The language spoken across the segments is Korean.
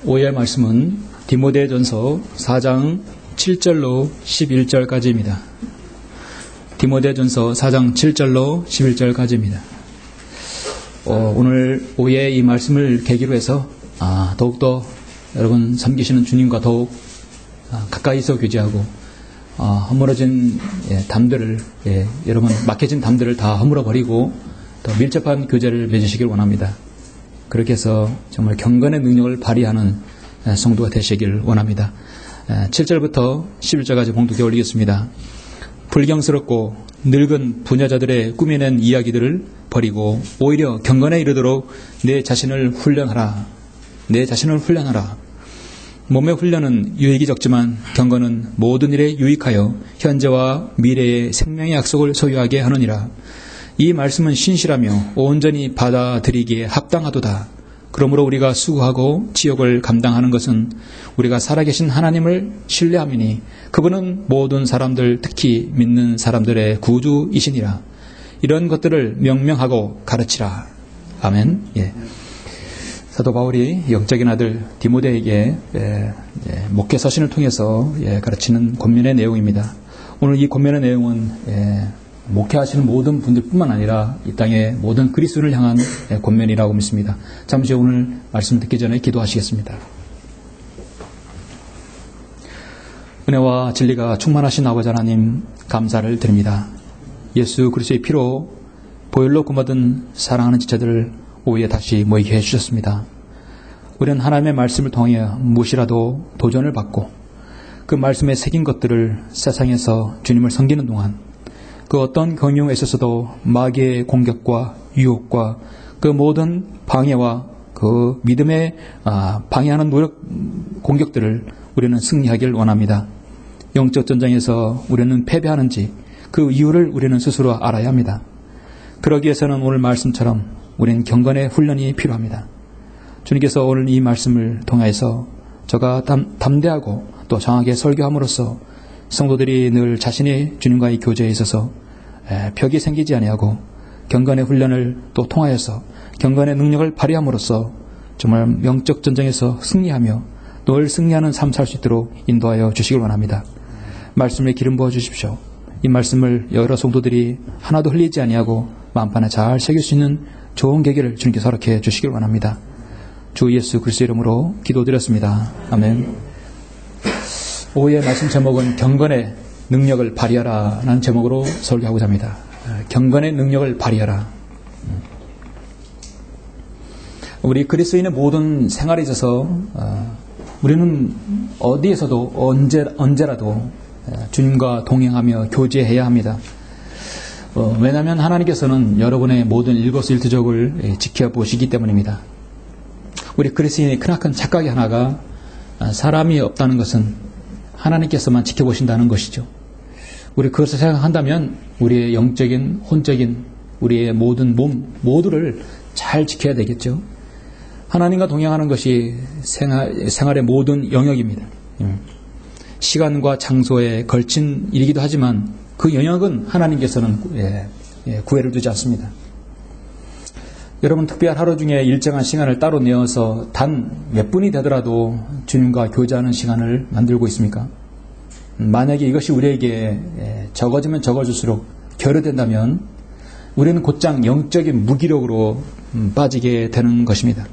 오후의 말씀은 디모데전서 4장 7절로 11절까지입니다. 디모데전서 4장 7절로 11절까지입니다. 오늘 오후에 이 말씀을 계기로 해서 더욱더 여러분 섬기시는 주님과 더욱 가까이서 교제하고 허물어진 담들을 여러분 막혀진 담들을 다 허물어 버리고 더 밀접한 교제를 맺으시길 원합니다. 그렇게 해서 정말 경건의 능력을 발휘하는 성도가 되시길 원합니다. 7절부터 11절까지 봉독해 올리겠습니다. 불경스럽고 늙은 부녀자들의 꾸며낸 이야기들을 버리고 오히려 경건에 이르도록 내 자신을 훈련하라. 내 자신을 훈련하라. 몸의 훈련은 유익이 적지만 경건은 모든 일에 유익하여 현재와 미래의 생명의 약속을 소유하게 하느니라. 이 말씀은 신실하며 온전히 받아들이기에 합당하도다. 그러므로 우리가 수고하고 지옥을 감당하는 것은 우리가 살아계신 하나님을 신뢰함이니 그분은 모든 사람들, 특히 믿는 사람들의 구주이시니라. 이런 것들을 명명하고 가르치라. 아멘. 사도 바울이 영적인 아들 디모데에게 목회 서신을 통해서 가르치는 권면의 내용입니다. 오늘 이 권면의 내용은 목회하시는 모든 분들뿐만 아니라 이 땅의 모든 그리스도를 향한 권면이라고 믿습니다. 잠시 오늘 말씀 듣기 전에 기도하시겠습니다. 은혜와 진리가 충만하신 아버지 하나님 감사를 드립니다. 예수 그리스도의 피로 보혈로 구멍든 사랑하는 지체들을 오후에 다시 모이게 해주셨습니다. 우리는 하나님의 말씀을 통해 무엇이라도 도전을 받고 그 말씀에 새긴 것들을 세상에서 주님을 섬기는 동안 그 어떤 경영에 있어서도 마귀의 공격과 유혹과 그 모든 방해와 그 믿음에 방해하는 공격들을 우리는 승리하길 원합니다. 영적 전쟁에서 우리는 패배하는지 그 이유를 우리는 스스로 알아야 합니다. 그러기 위해서는 오늘 말씀처럼 우리는 경건의 훈련이 필요합니다. 주님께서 오늘 이 말씀을 통해서 저가 담대하고 또 정확하게 설교함으로써 성도들이 늘 자신이 주님과의 교제에 있어서 벽이 생기지 아니하고 경건의 훈련을 또 통하여서 경건의 능력을 발휘함으로써 정말 영적 전쟁에서 승리하며 늘 승리하는 삶 살 수 있도록 인도하여 주시길 원합니다. 말씀에 기름 부어 주십시오. 이 말씀을 여러 성도들이 하나도 흘리지 아니하고 마음판에 잘 새길 수 있는 좋은 계기를 주님께서 허락해 주시길 원합니다. 주 예수 그리스도 이름으로 기도드렸습니다. 아멘. 오후의 말씀 제목은 경건의 능력을 발휘하라 라는 제목으로 설교하고자 합니다. 경건의 능력을 발휘하라. 우리 그리스도인의 모든 생활에 있어서 우리는 어디에서도 언제라도 주님과 동행하며 교제해야 합니다. 왜냐하면 하나님께서는 여러분의 모든 일거수일투족을 지켜보시기 때문입니다. 우리 그리스도인의 크나큰 착각이 하나가 사람이 없다는 것은 하나님께서만 지켜보신다는 것이죠. 우리 그것을 생각한다면 우리의 영적인, 혼적인, 우리의 모든 몸 모두를 잘 지켜야 되겠죠. 하나님과 동행하는 것이 생활의 모든 영역입니다. 시간과 장소에 걸친 일이기도 하지만 그 영역은 하나님께서는 구애를 두지 않습니다. 여러분 특별한 하루 중에 일정한 시간을 따로 내어서 단 몇 분이 되더라도 주님과 교제하는 시간을 만들고 있습니까? 만약에 이것이 우리에게 적어지면 적어질수록 결여된다면 우리는 곧장 영적인 무기력으로 빠지게 되는 것입니다.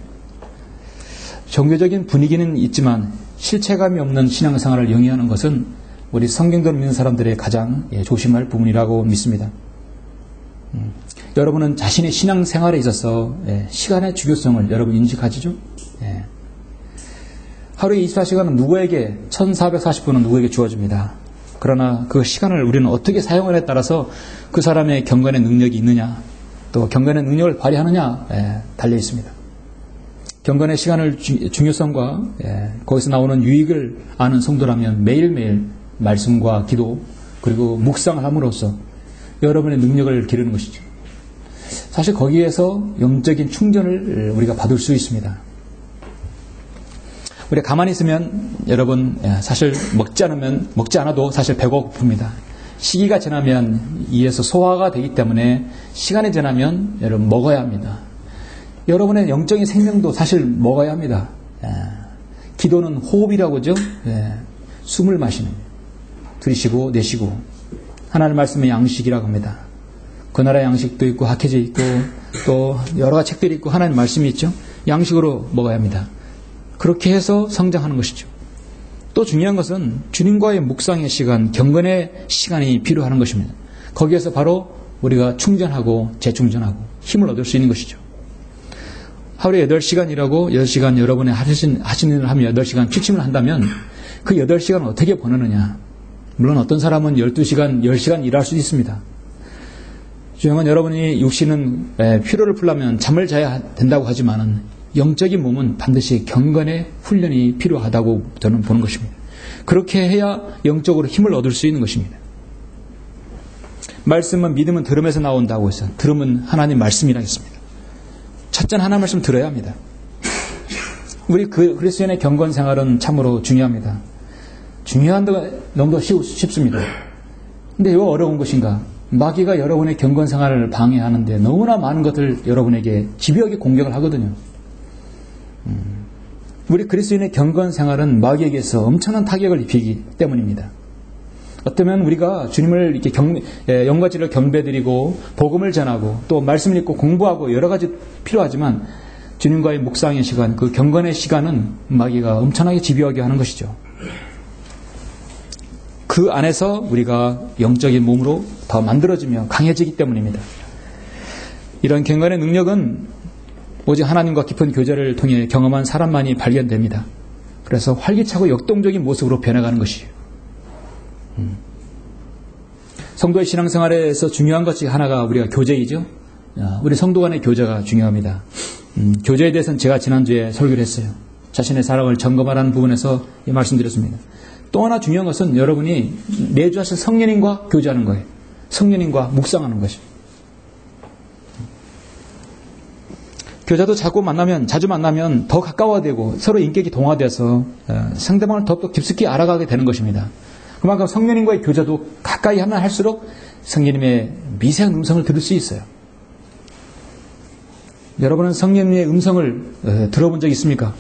종교적인 분위기는 있지만 실체감이 없는 신앙생활을 영위하는 것은 우리 성경대로 믿는 사람들의 가장 조심할 부분이라고 믿습니다. 여러분은 자신의 신앙생활에 있어서 시간의 중요성을 여러분 인식하시죠? 하루에 24시간은 누구에게 1440분은 누구에게 주어집니다. 그러나 그 시간을 우리는 어떻게 사용하느냐에 따라서 그 사람의 경건의 능력이 있느냐 또 경건의 능력을 발휘하느냐 달려 있습니다. 경건의 시간을 중요성과 거기서 나오는 유익을 아는 성도라면 매일매일 말씀과 기도 그리고 묵상을 함으로써 여러분의 능력을 기르는 것이죠. 사실 거기에서 영적인 충전을 우리가 받을 수 있습니다. 우리가 가만히 있으면 여러분 사실 먹지 않아도 사실 배가 고픕니다. 시기가 지나면 이에서 소화가 되기 때문에 시간이 지나면 여러분 먹어야 합니다. 여러분의 영적인 생명도 사실 먹어야 합니다. 기도는 호흡이라고 하죠. 숨을 마시는, 들이쉬고 내쉬고. 하나님 말씀의 양식이라고 합니다. 그 나라의 양식도 있고 학회져 있고 또 여러 가지 책들이 있고 하나님 말씀이 있죠. 양식으로 먹어야 합니다. 그렇게 해서 성장하는 것이죠. 또 중요한 것은 주님과의 묵상의 시간, 경건의 시간이 필요한 것입니다. 거기에서 바로 우리가 충전하고 재충전하고 힘을 얻을 수 있는 것이죠. 하루에 8시간 일하고 8시간 여러분의 하시는 일을 하며 8시간 취침을 한다면 그 8시간을 어떻게 보내느냐. 물론 어떤 사람은 12시간, 10시간 일할 수도 있습니다. 중요한 건 여러분이 육신은 피로를 풀려면 잠을 자야 된다고 하지만은 영적인 몸은 반드시 경건의 훈련이 필요하다고 저는 보는 것입니다. 그렇게 해야 영적으로 힘을 얻을 수 있는 것입니다. 말씀은 믿음은 들음에서 나온다고 해서 들음은 하나님 말씀이라 했습니다. 첫째는 하나님 말씀 들어야 합니다. 우리 그리스도인의 경건 생활은 참으로 중요합니다. 중요한 놈도 쉽습니다. 근데 왜 어려운 것인가? 마귀가 여러분의 경건 생활을 방해하는데 너무나 많은 것을 여러분에게 집요하게 공격을 하거든요. 우리 그리스도인의 경건 생활은 마귀에게서 엄청난 타격을 입히기 때문입니다. 어쩌면 우리가 주님을 이렇게 영과지를 경배드리고 복음을 전하고 또 말씀을 읽고 공부하고 여러 가지 필요하지만 주님과의 묵상의 시간, 그 경건의 시간은 마귀가 엄청나게 집요하게 하는 것이죠. 그 안에서 우리가 영적인 몸으로 더 만들어지며 강해지기 때문입니다. 이런 경건의 능력은 오직 하나님과 깊은 교제를 통해 경험한 사람만이 발견됩니다. 그래서 활기차고 역동적인 모습으로 변해가는 것이에요. 성도의 신앙생활에서 중요한 것이 하나가 우리가 교제이죠. 우리 성도 간의 교제가 중요합니다. 교제에 대해서는 제가 지난주에 설교를 했어요. 자신의 사랑을 점검하라는 부분에서 말씀드렸습니다. 또 하나 중요한 것은 여러분이 내주하신 성령님과 교제하는 거예요. 성령님과 묵상하는 것이에요. 교자도 자주 만나면 더 가까워지고 서로 인격이 동화돼서 상대방을 더욱더 깊숙이 알아가게 되는 것입니다. 그만큼 성령님과의 교제도 가까이 하면 할수록 성령님의 미세한 음성을 들을 수 있어요. 여러분은 성령님의 음성을 들어본 적 있습니까?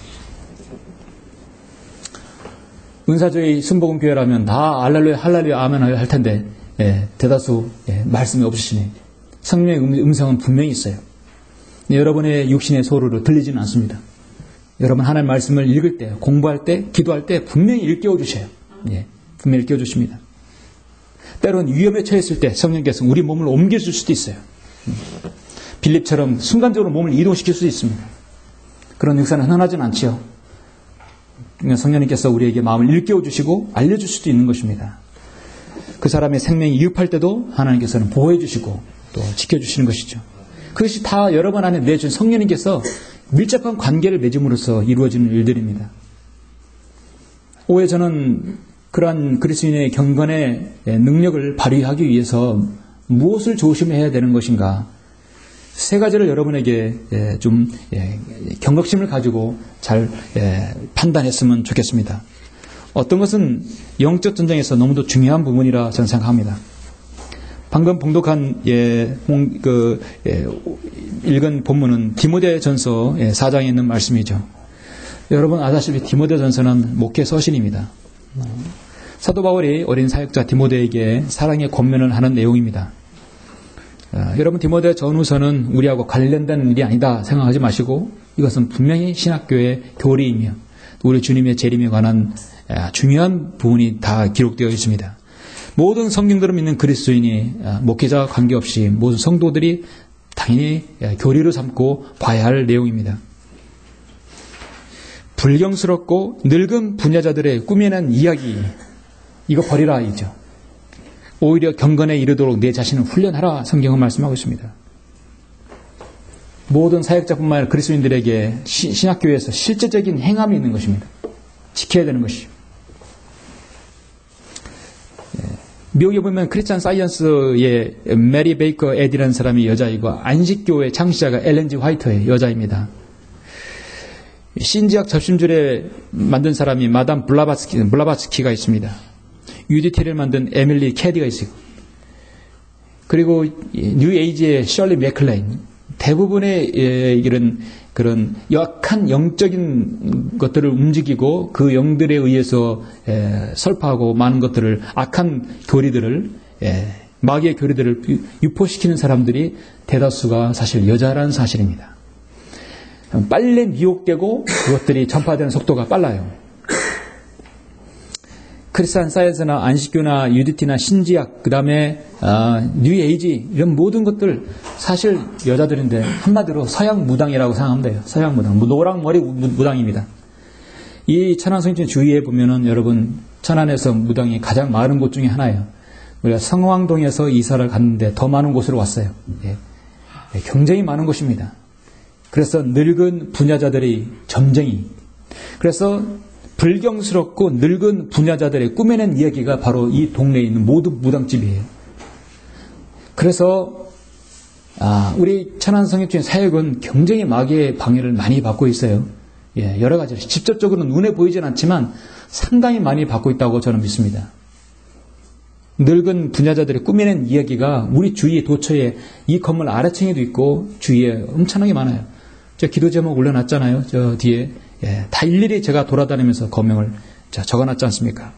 은사조의 순복음교회라면 다 할렐루야 할렐루야 아멘 할 텐데 대다수 말씀이 없으시니 성령의 음성은 분명히 있어요. 여러분의 육신의 소리로 들리지는 않습니다. 여러분 하나님 말씀을 읽을 때, 공부할 때, 기도할 때 분명히 일깨워 주셔요. 분명히 일깨워 주십니다. 때로는 위험에 처했을 때 성령께서 우리 몸을 옮겨줄 수도 있어요. 빌립처럼 순간적으로 몸을 이동시킬 수도 있습니다. 그런 역사는 흔하지는 않지요. 성령님께서 우리에게 마음을 일깨워 주시고 알려줄 수도 있는 것입니다. 그 사람의 생명이 위협할 때도 하나님께서는 보호해 주시고 또 지켜주시는 것이죠. 그것이 다 여러분 안에 내준 성령님께서 밀접한 관계를 맺음으로써 이루어지는 일들입니다. 오해 저는 그러한 그리스도인의 경건의 능력을 발휘하기 위해서 무엇을 조심해야 되는 것인가? 세 가지를 여러분에게 좀 경각심을 가지고 잘 판단했으면 좋겠습니다. 어떤 것은 영적 전쟁에서 너무도 중요한 부분이라 저는 생각합니다. 방금 봉독한 읽은 본문은 디모데전서 4장에 있는 말씀이죠. 여러분 아다시피 디모데전서는 목회 서신입니다. 사도 바울이 어린 사역자 디모데에게 사랑의 권면을 하는 내용입니다. 여러분 디모데 전후서는 우리하고 관련된 일이 아니다 생각하지 마시고 이것은 분명히 신학교의 교리이며 우리 주님의 재림에 관한 중요한 부분이 다 기록되어 있습니다. 모든 성경들을 믿는 그리스도인이 목회자와 관계없이 모든 성도들이 당연히 교리로 삼고 봐야 할 내용입니다. 불경스럽고 늙은 분야자들의 꾸며낸 이야기 이거 버리라 이죠. 오히려 경건에 이르도록 내 자신을 훈련하라 성경은 말씀하고 있습니다. 모든 사역자뿐만 아니라 그리스도인들에게 신학교에서 실제적인 행함이 있는 것입니다. 지켜야 되는 것이죠. 미국에 보면 크리스찬 사이언스의 메리 베이커 에디라는 사람이 여자이고 안식교의 창시자가 엘렌 G 화이트의 여자입니다. 신지학 접심줄에 만든 사람이 마담 블라바츠키가 있습니다. UDT를 만든 에밀리 캐디가 있어요. 그리고 뉴 에이지의 셜리 맥클레인, 대부분의 이런 그런 약한 영적인 것들을 움직이고 그 영들에 의해서 설파하고 많은 것들을 악한 교리들을 마귀의 교리들을 유포시키는 사람들이 대다수가 사실 여자라는 사실입니다. 빨리 미혹되고 그것들이 전파되는 속도가 빨라요. 크리스찬 사이언스나 안식교나 UDT나 신지학, 그 다음에 뉴에이지 이런 모든 것들 사실 여자들인데 한마디로 서양 무당이라고 생각하면 돼요. 서양 무당, 노랑 머리 무당입니다. 이 천안성인촌 주위에 보면은 여러분 천안에서 무당이 가장 많은 곳 중에 하나예요. 우리가 성황동에서 이사를 갔는데 더 많은 곳으로 왔어요. 굉장히 많은 곳입니다. 그래서 늙은 분야자들의 점쟁이, 그래서 불경스럽고 늙은 분야자들의 꾸며낸 이야기가 바로 이 동네에 있는 모든 무당집이에요. 그래서 우리 천안성인촌 사역은 굉장히 마귀의 방해를 많이 받고 있어요. 여러 가지 직접적으로 눈에 보이진 않지만 상당히 많이 받고 있다고 저는 믿습니다. 늙은 분야자들의 꾸며낸 이야기가 우리 주위의 도처에 이 건물 아래층에도 있고 주위에 엄청나게 많아요. 저 기도 제목 올려놨잖아요. 저 뒤에 다 일일이 제가 돌아다니면서 거명을 적어놨지 않습니까?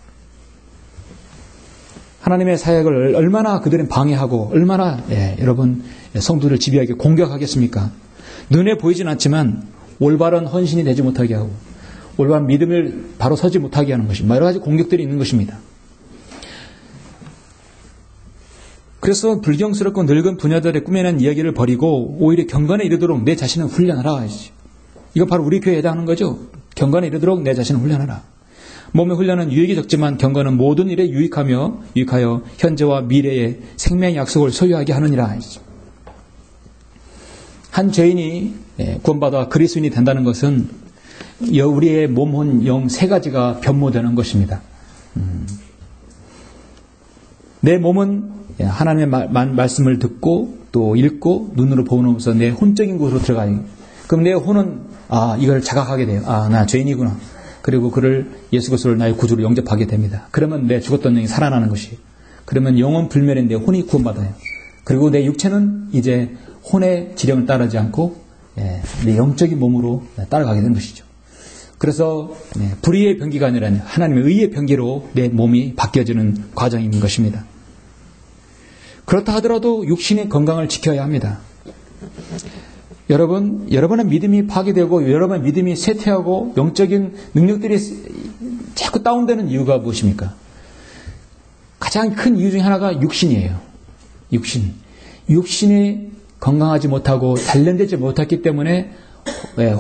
하나님의 사역을 얼마나 그들은 방해하고 얼마나 여러분 성도들 집요하게 공격하겠습니까? 눈에 보이진 않지만 올바른 헌신이 되지 못하게 하고 올바른 믿음을 바로 서지 못하게 하는 것입니다. 여러 가지 공격들이 있는 것입니다. 그래서 불경스럽고 늙은 분야들의 꾸며낸 이야기를 버리고 오히려 경건에 이르도록 내 자신을 훈련하라. 이거 바로 우리 교회에 해당하는 거죠. 경건에 이르도록 내 자신을 훈련하라. 몸의 훈련은 유익이 적지만 경건은 모든 일에 유익하여 현재와 미래의 생명의 약속을 소유하게 하느니라. 한 죄인이 구원받아 그리스도인이 된다는 것은 우리의 몸, 혼, 영 세 가지가 변모되는 것입니다. 내 몸은 하나님의 말씀을 듣고 또 읽고 눈으로 보면서 내 혼적인 곳으로 들어가요. 그럼 내 혼은 이걸 자각하게 돼요. 나 죄인이구나. 그리고 그를 예수 그리스도를 나의 구주로 영접하게 됩니다. 그러면 내 죽었던 영이 살아나는 것이. 그러면 영은 불멸인데 혼이 구원받아요. 그리고 내 육체는 이제 혼의 지령을 따르지 않고 내 영적인 몸으로 따라가게 되는 것이죠. 그래서 불의의 병기가 아니라 하나님의 의의 병기로 내 몸이 바뀌어지는 과정인 것입니다. 그렇다 하더라도 육신의 건강을 지켜야 합니다. 여러분의 믿음이 파괴되고 여러분의 믿음이 쇠퇴하고 영적인 능력들이 자꾸 다운되는 이유가 무엇입니까? 가장 큰 이유 중에 하나가 육신이에요. 육신이 건강하지 못하고 단련되지 못했기 때문에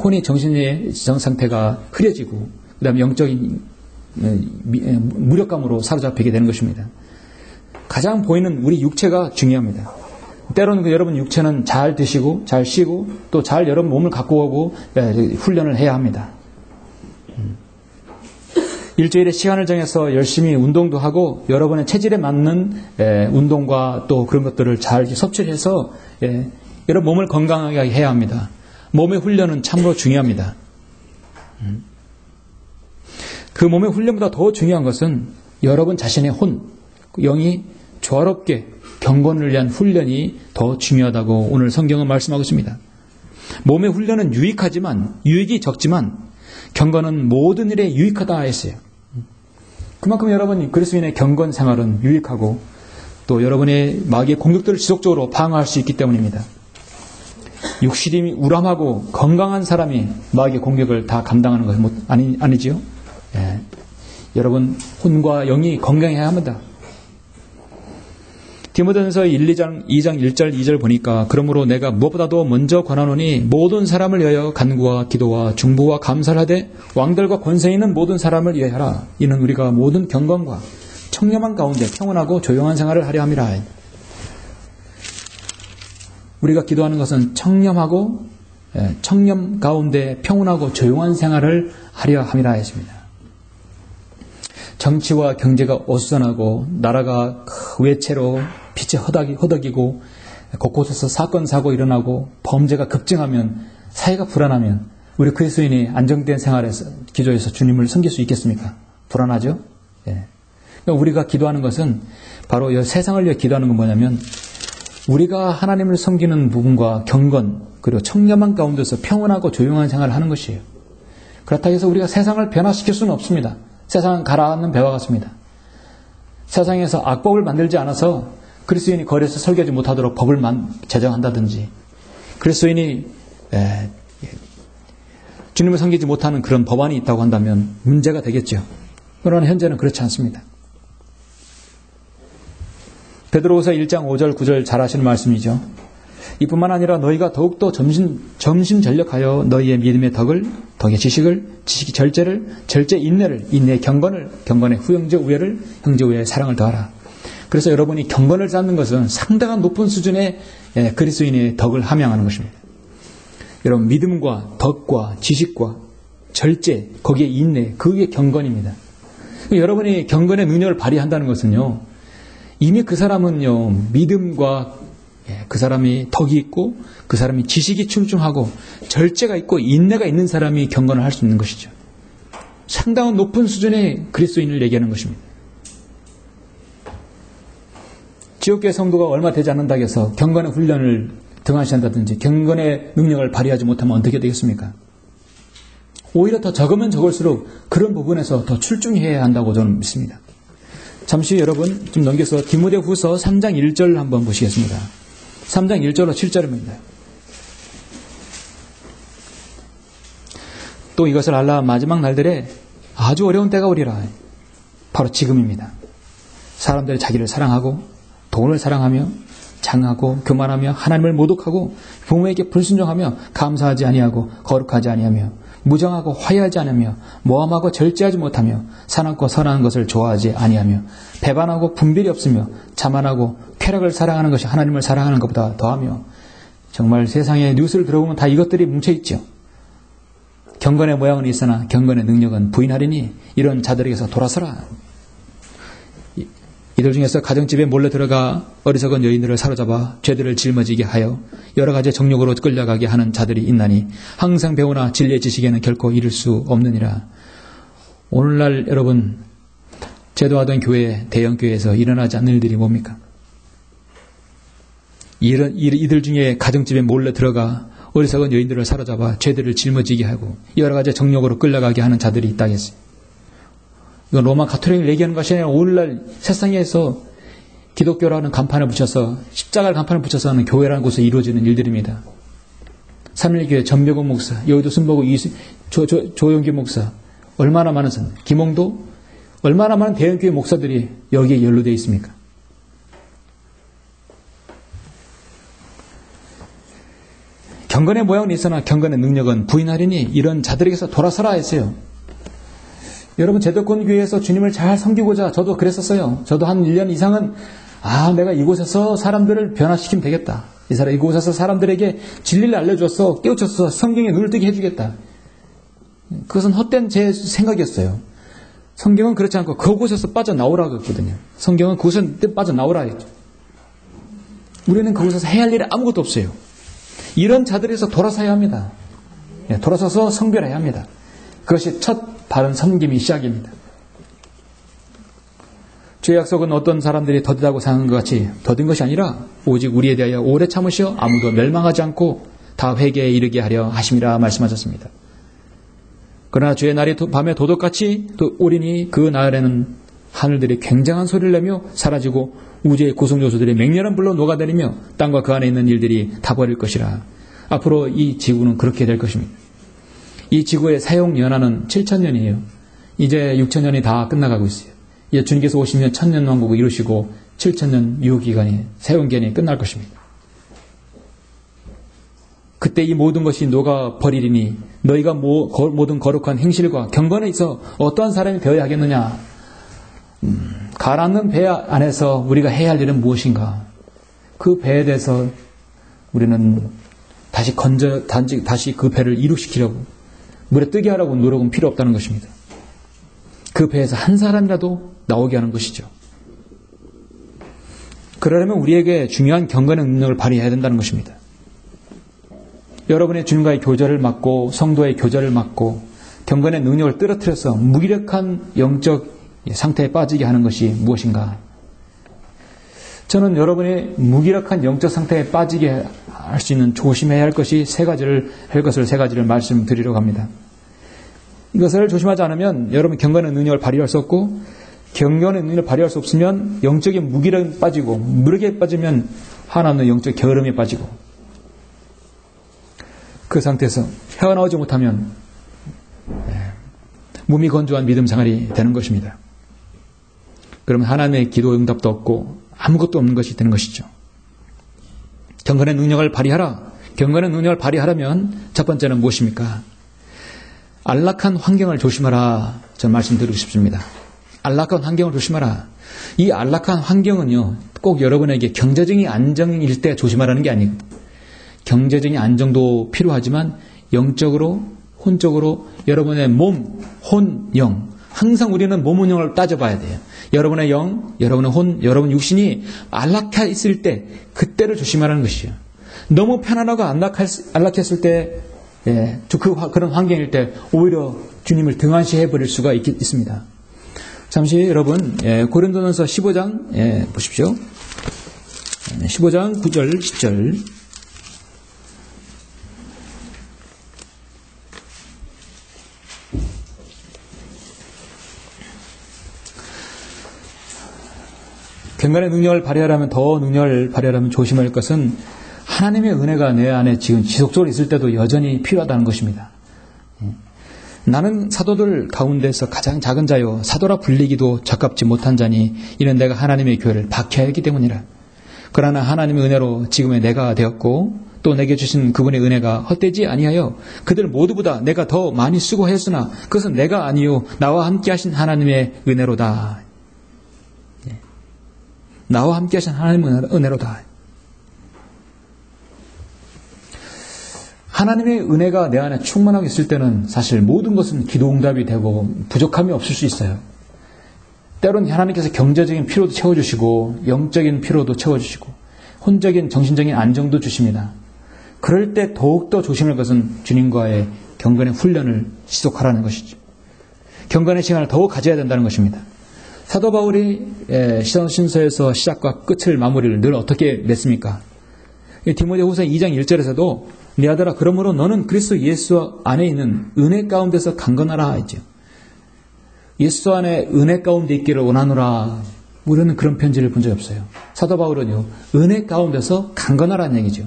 혼이 정신의 상태가 흐려지고 그 다음에 영적인 무력감으로 사로잡히게 되는 것입니다. 가장 보이는 우리 육체가 중요합니다. 때로는 여러분 육체는 잘 드시고 잘 쉬고 또 잘 여러분 몸을 갖고 오고 훈련을 해야 합니다. 일주일에 시간을 정해서 열심히 운동도 하고 여러분의 체질에 맞는 운동과 또 그런 것들을 잘 섭취해서 여러분 몸을 건강하게 해야 합니다. 몸의 훈련은 참으로 중요합니다. 그 몸의 훈련보다 더 중요한 것은 여러분 자신의 혼, 영이 조화롭게 경건을 위한 훈련이 더 중요하다고 오늘 성경은 말씀하고 있습니다. 몸의 훈련은 유익이 적지만 경건은 모든 일에 유익하다 했어요. 그만큼 여러분 그리스도인의 경건 생활은 유익하고 또 여러분의 마귀의 공격들을 지속적으로 방어할 수 있기 때문입니다. 육신이 우람하고 건강한 사람이 마귀의 공격을 다 감당하는 것은 아니지요? 여러분 혼과 영이 건강해야 합니다. 디모데전서 2장 1절 2절 보니까 그러므로 내가 무엇보다도 먼저 권하노니 모든 사람을 위하여 간구와 기도와 중보와 감사를 하되 왕들과 권세 있는 모든 사람을 위하여 하라. 이는 우리가 모든 경건과 청렴한 가운데 평온하고 조용한 생활을 하려 함이라. 우리가 기도하는 것은 청렴하고 청렴 가운데 평온하고 조용한 생활을 하려 함이라 했습니다. 정치와 경제가 어수선하고 나라가 외채로 빛이 허덕이고 곳곳에서 사건 사고 일어나고 범죄가 급증하면 사회가 불안하면 우리 그리스도인이 안정된 생활에서 기도해서 주님을 섬길 수 있겠습니까? 불안하죠? 그러니까 우리가 기도하는 것은 바로 이 세상을 위해 기도하는 건 뭐냐면 우리가 하나님을 섬기는 부분과 경건 그리고 청렴한 가운데서 평온하고 조용한 생활을 하는 것이에요. 그렇다고 해서 우리가 세상을 변화시킬 수는 없습니다. 세상은 가라앉는 배와 같습니다. 세상에서 악법을 만들지 않아서 그리스도인이 거리에서 설교하지 못하도록 법을 제정한다든지 그리스도인이 주님을 섬기지 못하는 그런 법안이 있다고 한다면 문제가 되겠죠. 그러나 현재는 그렇지 않습니다. 베드로후서 1장 5절 9절 잘 아시는 말씀이죠. 이뿐만 아니라 너희가 더욱더 전심전력하여 너희의 믿음의 덕의 지식이 절제를, 절제 인내를, 인내의 경건을, 경건의 형제 우애를, 형제 우애의 사랑을 더하라. 그래서 여러분이 경건을 쌓는 것은 상당한 높은 수준의 그리스도인의 덕을 함양하는 것입니다. 여러분 믿음과 덕과 지식과 절제, 거기에 인내, 그게 경건입니다. 여러분이 경건의 능력을 발휘한다는 것은요, 이미 그 사람은요, 믿음과 그 사람이 덕이 있고 그 사람이 지식이 출중하고 절제가 있고 인내가 있는 사람이 경건을 할 수 있는 것이죠. 상당한 높은 수준의 그리스도인을 얘기하는 것입니다. 지옥교회 성도가 얼마 되지 않는다고 해서 경건의 훈련을 등한시한다든지 경건의 능력을 발휘하지 못하면 어떻게 되겠습니까? 오히려 더 적으면 적을수록 그런 부분에서 더 출중해야 한다고 저는 믿습니다. 잠시 여러분 좀 넘겨서 디모데후서 3장 1절 한번 보시겠습니다. 3장 1절로 7절입니다. 또 이것을 알라 마지막 날들에 아주 어려운 때가 오리라. 바로 지금입니다. 사람들이 자기를 사랑하고 돈을 사랑하며 장하고 교만하며 하나님을 모독하고 부모에게 불순종하며 감사하지 아니하고 거룩하지 아니하며 무정하고 화해하지 않으며 모함하고 절제하지 못하며 사납고 선한 것을 좋아하지 아니하며 배반하고 분별이 없으며 자만하고 쾌락을 사랑하는 것이 하나님을 사랑하는 것보다 더하며 정말 세상에 뉴스를 들어보면 다 이것들이 뭉쳐있죠. 경건의 모양은 있으나 경건의 능력은 부인하리니 이런 자들에게서 돌아서라. 이들 중에서 가정집에 몰래 들어가 어리석은 여인들을 사로잡아 죄들을 짊어지게 하여 여러 가지 정욕으로 끌려가게 하는 자들이 있나니 항상 배우나 진리의 지식에는 결코 이를 수 없느니라. 오늘날 여러분 제도하던 교회, 대형교회에서 일어나지 않는 일들이 뭡니까? 이들 중에 가정집에 몰래 들어가 어리석은 여인들을 사로잡아 죄들을 짊어지게 하고 여러 가지 정욕으로 끌려가게 하는 자들이 있다겠어요. 이건 로마 가톨릭을 얘기하는 것이 아니라 오늘날 세상에서 기독교라는 간판을 붙여서 십자가를 간판을 붙여서 하는 교회라는 곳에 이루어지는 일들입니다. 삼일교회 전병훈 목사, 여의도 순복음 조용기 목사, 얼마나 많은 김홍도, 얼마나 많은 대형교회 목사들이 여기에 연루되어 있습니까? 경건의 모양은 있으나 경건의 능력은 부인하리니 이런 자들에게서 돌아서라 했어요. 여러분 제도권 교회에서 주님을 잘 섬기고자 저도 그랬었어요. 저도 한 1년 이상은 내가 이곳에서 사람들을 변화시키면 되겠다. 이곳에서 사람들에게 진리를 알려줘서 깨우쳐서 성경에 눈을 뜨게 해주겠다. 그것은 헛된 제 생각이었어요. 성경은 그렇지 않고 그곳에서 빠져나오라고 했거든요. 성경은 그곳에서 빠져나오라 했죠. 우리는 그곳에서 해야 할 일이 아무것도 없어요. 이런 자들에서 돌아서야 합니다. 돌아서서 성별해야 합니다. 그것이 첫 바른 섬김이 시작입니다. 주의 약속은 어떤 사람들이 더디다고 생각한 것 같이 더딘 것이 아니라 오직 우리에 대하여 오래 참으시어 아무도 멸망하지 않고 다 회개에 이르게 하려 하심이라 말씀하셨습니다. 그러나 주의 날이 밤에 도둑같이 또 오리니 그 날에는 하늘들이 굉장한 소리를 내며 사라지고 우주의 구성요소들이 맹렬한 불로 녹아내리며 땅과 그 안에 있는 일들이 다 버릴 것이라. 앞으로 이 지구는 그렇게 될 것입니다. 이 지구의 사용연한은 7,000년이에요. 이제 6,000년이 다 끝나가고 있어요. 이제 주님께서 오시면 1,000년 왕국을 이루시고 7,000년 유효기간이 사용기간이 끝날 것입니다. 그때 이 모든 것이 녹아버리리니 너희가 모든 거룩한 행실과 경건에 있어 어떠한 사람이 되어야 하겠느냐. 가라앉는 배 안에서 우리가 해야 할 일은 무엇인가. 그 배에 대해서 우리는 다시 그 배를 이룩시키려고 물에 뜨게 하라고 노력은 필요 없다는 것입니다. 그 배에서 한 사람이라도 나오게 하는 것이죠. 그러려면 우리에게 중요한 경건의 능력을 발휘해야 된다는 것입니다. 여러분의 주님과의 교제를 맡고 성도의 교제를 맡고 경건의 능력을 떨어뜨려서 무기력한 영적 상태에 빠지게 하는 것이 무엇인가? 저는 여러분의 무기력한 영적 상태에 빠지게 할 수 있는 조심해야 할 것을 세 가지를 말씀드리려고 합니다. 이것을 조심하지 않으면 여러분 경건의 능력을 발휘할 수 없고, 경건의 능력을 발휘할 수 없으면 영적인 무기력에 빠지고, 무력에 빠지면 하나님의 영적 게으름에 빠지고, 그 상태에서 헤어나오지 못하면 몸이 건조한 믿음 생활이 되는 것입니다. 그러면 하나님의 기도 응답도 없고 아무것도 없는 것이 되는 것이죠. 경건의 능력을 발휘하라. 경건의 능력을 발휘하려면 첫 번째는 무엇입니까? 안락한 환경을 조심하라. 저는 말씀드리고 싶습니다. 안락한 환경을 조심하라. 이 안락한 환경은요, 꼭 여러분에게 경제적인 안정일 때 조심하라는 게 아니고, 경제적인 안정도 필요하지만 영적으로, 혼적으로 여러분의 몸, 혼, 영, 항상 우리는 몸, 영을 따져봐야 돼요. 여러분의 영, 여러분의 혼, 여러분 육신이 안락해 있을 때 그때를 조심하라는 것이에요. 너무 편안하고 안락했을 때, 그런 환경일 때 오히려 주님을 등한시해 버릴 수가 있습니다. 잠시 여러분 고린도전서 15장 보십시오. 15장 9절 10절. 경건의 능력을 발휘하려면, 더 능력을 발휘하려면 조심할 것은 하나님의 은혜가 내 안에 지금 지속적으로 있을 때도 여전히 필요하다는 것입니다. 나는 사도들 가운데서 가장 작은 자요, 사도라 불리기도 적합지 못한 자니 이는 내가 하나님의 교회를 박해야 했기 때문이라. 그러나 하나님의 은혜로 지금의 내가 되었고 또 내게 주신 그분의 은혜가 헛되지 아니하여 그들 모두보다 내가 더 많이 수고했으나 그것은 내가 아니요 나와 함께 하신 하나님의 은혜로다. 나와 함께 하신 하나님의 은혜로다. 하나님의 은혜가 내 안에 충만하게 있을 때는 사실 모든 것은 기도응답이 되고 부족함이 없을 수 있어요. 때로는 하나님께서 경제적인 필요도 채워주시고 영적인 필요도 채워주시고 혼적인 정신적인 안정도 주십니다. 그럴 때 더욱더 조심할 것은 주님과의 경건의 훈련을 지속하라는 것이죠. 경건의 시간을 더욱 가져야 된다는 것입니다. 사도 바울이 시선신서에서 시작과 끝을 마무리를 늘 어떻게 맺습니까? 디모데후서 2장 1절에서도 내 아들아 그러므로 너는 그리스도 예수 안에 있는 은혜 가운데서 강건하라 했죠. 예수 안에 은혜 가운데 있기를 원하노라. 우리는 그런 편지를 본 적이 없어요. 사도 바울은요, 은혜 가운데서 강건하라는 얘기죠.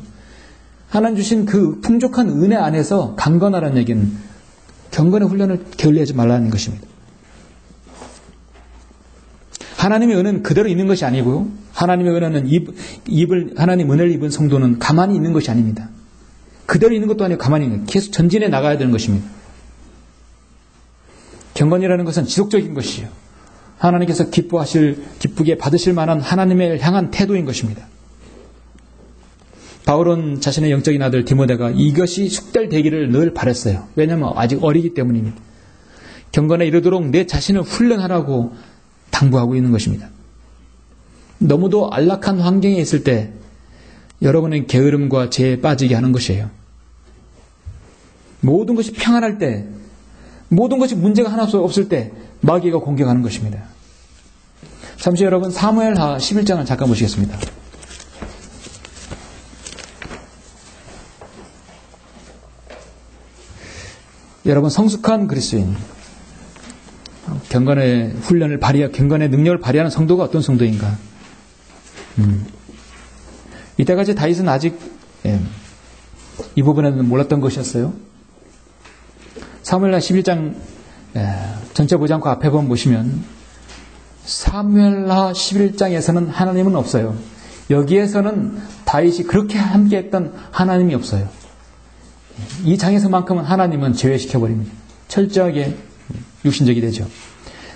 하나님 주신 그 풍족한 은혜 안에서 강건하라는 얘기는 경건의 훈련을 게을리하지 말라는 것입니다. 하나님의 은혜는 그대로 있는 것이 아니고요. 하나님의 은혜는 하나님 은혜를 입은 성도는 가만히 있는 것이 아닙니다. 그대로 있는 것도 아니고 가만히 있는, 계속 전진해 나가야 되는 것입니다. 경건이라는 것은 지속적인 것이요. 하나님께서 기쁘게 받으실 만한 하나님을 향한 태도인 것입니다. 바울은 자신의 영적인 아들 디모데가 이것이 숙달되기를 늘 바랬어요. 왜냐하면 아직 어리기 때문입니다. 경건에 이르도록 내 자신을 훈련하라고 당부하고 있는 것입니다. 너무도 안락한 환경에 있을 때 여러분의 게으름과 죄에 빠지게 하는 것이에요. 모든 것이 평안할 때, 모든 것이 문제가 하나 없을 때 마귀가 공격하는 것입니다. 잠시 여러분 사무엘하 11장을 잠깐 보시겠습니다. 여러분 성숙한 그리스도인, 경건의 훈련을 경건의 능력을 발휘하는 성도가 어떤 성도인가? 이때까지 다윗은 아직 이 부분에는 몰랐던 것이었어요. 사무엘하 11장 전체 보지 않고 앞에 보시면 사무엘하 11장에서는 하나님은 없어요. 여기에서는 다윗이 그렇게 함께했던 하나님이 없어요. 이 장에서만큼은 하나님은 제외시켜버립니다. 철저하게 육신적이 되죠.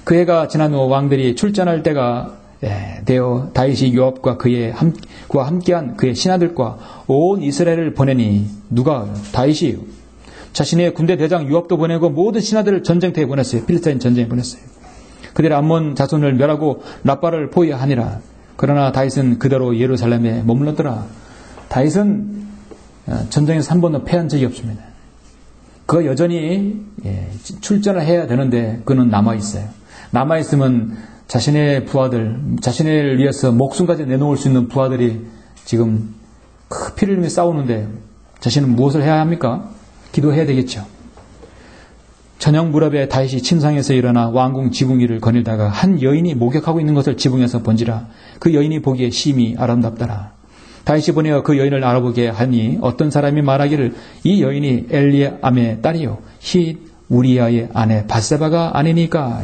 그 해가 지난 후 왕들이 출전할 때가 되어 다윗이 요압과 그와 함께한 그의 신하들과 온 이스라엘을 보내니 누가? 다윗이요. 자신의 군대 대장 요압도 보내고 모든 신하들을 전쟁터에 보냈어요. 필리스타인 전쟁에 보냈어요. 그들의 암몬 자손을 멸하고 라빠를 포위하니라. 그러나 다윗은 그대로 예루살렘에 머물렀더라. 다윗은 전쟁에서 한 번도 패한 적이 없습니다. 그가 여전히 출전을 해야 되는데 그는 남아있어요. 남아있으면 자신의 부하들, 자신을 위해서 목숨까지 내놓을 수 있는 부하들이 지금 피를 흘리며 싸우는데 자신은 무엇을 해야 합니까? 기도해야 되겠죠. 저녁 무렵에 다윗이 침상에서 일어나 왕궁 지붕 위를 거닐다가 한 여인이 목욕하고 있는 것을 지붕에서 본지라. 그 여인이 보기에 심히 아름답더라. 다윗이 보내어 그 여인을 알아보게 하니 어떤 사람이 말하기를 이 여인이 엘리암의 딸이요 힛 우리아의 아내 밧세바가 아니니까.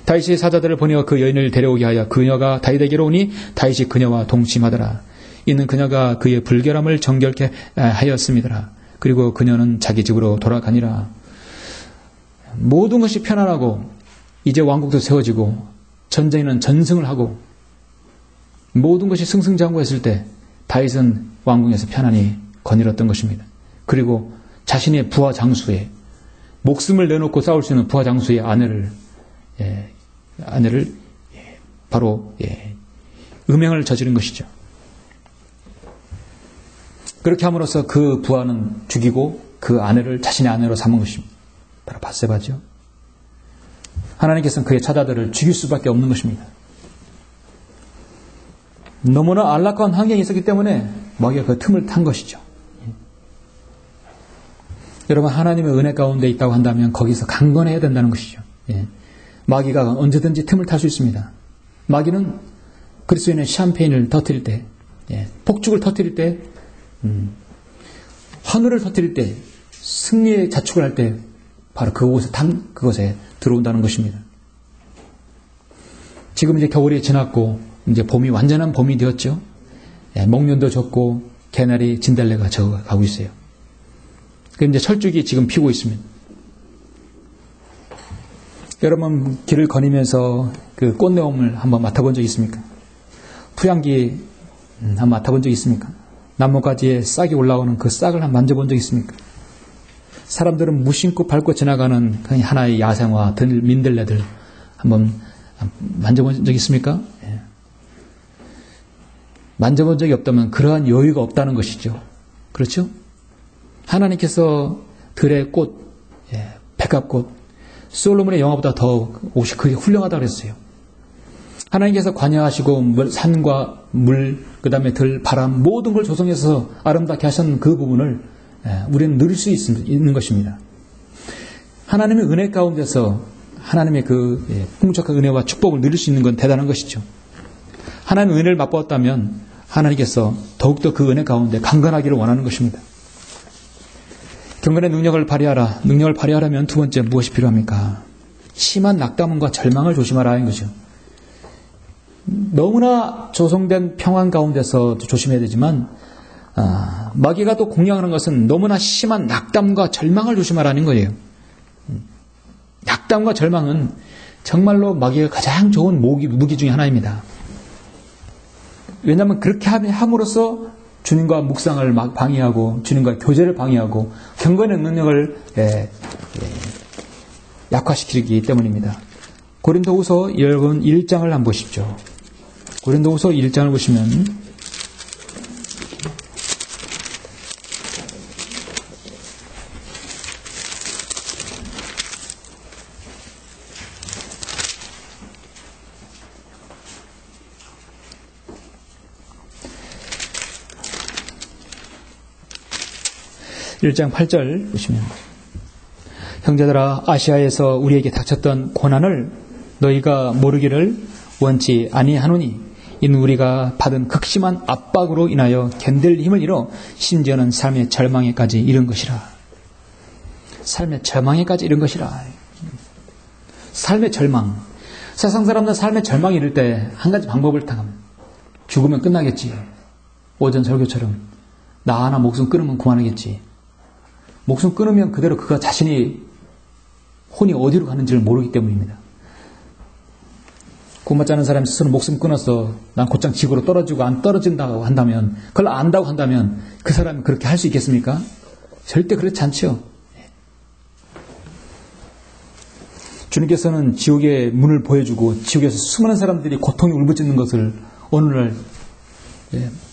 다윗이 사자들을 보내어 그 여인을 데려오게 하여 그녀가 다윗에게로 오니 다윗이 그녀와 동침하더라. 이는 그녀가 그의 불결함을 정결케 하였음이더라. 그리고 그녀는 자기 집으로 돌아가니라. 모든 것이 편안하고 이제 왕국도 세워지고 전쟁에는 전승을 하고 모든 것이 승승장구했을 때 다윗은 왕궁에서 편안히 거닐었던 것입니다. 그리고 자신의 부하 장수의 목숨을 내놓고 싸울 수 있는 부하 장수의 아내를 바로 음행을 저지른 것이죠. 그렇게 함으로써 그 부하는 죽이고 그 아내를 자신의 아내로 삼은 것입니다. 바로 밧세바죠. 하나님께서는 그의 사자들을 죽일 수밖에 없는 것입니다. 너무나 안락한 환경에 있었기 때문에 마귀가 그 틈을 탄 것이죠. 여러분, 하나님의 은혜 가운데 있다고 한다면 거기서 강건해야 된다는 것이죠. 마귀가 언제든지 틈을 탈 수 있습니다. 마귀는 그리스도인의 샴페인을 터뜨릴 때, 폭죽을 터뜨릴 때, 환호를 터뜨릴 때, 승리의 자축을 할 때 바로 그것에 들어온다는 것입니다. 지금 이제 겨울이 지났고 이제 봄이 완전한 봄이 되었죠. 목련도 졌고 개나리 진달래가 져가고 있어요. 그럼 이제 철쭉이 지금 피고 있습니다. 여러분 길을 거니면서 그 꽃내음을 한번 맡아본 적 있습니까? 풀향기 한번 맡아본 적 있습니까? 나뭇가지에 싹이 올라오는 그 싹을 한번 만져본 적 있습니까? 사람들은 무심코 밟고 지나가는 하나의 야생화, 민들레들 한번 만져본 적 있습니까? 만져본 적이 없다면 그러한 여유가 없다는 것이죠. 그렇죠? 하나님께서 들의 꽃, 백합꽃, 솔로몬의 영화보다 더 옷이 그게 훌륭하다고 그랬어요. 하나님께서 관여하시고 산과 물, 그 다음에 들, 바람 모든 걸 조성해서 아름답게 하셨는 그 부분을 우리는 누릴 수 있는 것입니다. 하나님의 은혜 가운데서 하나님의 그 풍족한 은혜와 축복을 누릴 수 있는 건 대단한 것이죠. 하나님의 은혜를 맛보았다면 하나님께서 더욱더 그 은혜 가운데 강건하기를 원하는 것입니다. 경건의 능력을 발휘하라. 능력을 발휘하려면 두 번째 무엇이 필요합니까? 심한 낙담과 절망을 조심하라는 거죠. 너무나 조성된 평안 가운데서 조심해야 되지만 마귀가 또 공략하는 것은 너무나 심한 낙담과 절망을 조심하라는 거예요. 낙담과 절망은 정말로 마귀가 가장 좋은 무기 중에 하나입니다. 왜냐하면 그렇게 함으로써 주님과 묵상을 방해하고 주님과 교제를 방해하고 경건의 능력을 약화시키기 때문입니다. 고린도후서 여러분 1장을 한번 보십시오. 고린도후서 1장을 보시면 1장 8절 보시면 형제들아 아시아에서 우리에게 닥쳤던 고난을 너희가 모르기를 원치 아니하노니 이는 우리가 받은 극심한 압박으로 인하여 견딜 힘을 잃어 심지어는 삶의 절망에까지 이른 것이라. 삶의 절망에까지 이른 것이라. 삶의 절망. 세상 사람들은 삶의 절망이 이를 때 한 가지 방법을 택합니다. 죽으면 끝나겠지. 오전 설교처럼 나 하나 목숨 끊으면 그만하겠지. 목숨 끊으면 그대로 그가 자신이 혼이 어디로 가는지를 모르기 때문입니다. 구원받지 않은 사람이 스스로 목숨 끊어서 난 곧장 지구로 떨어지고 안 떨어진다고 한다면, 그걸 안다고 한다면 그 사람이 그렇게 할 수 있겠습니까? 절대 그렇지 않죠. 주님께서는 지옥의 문을 보여주고 지옥에서 수많은 사람들이 고통이 울부짖는 것을 어느 날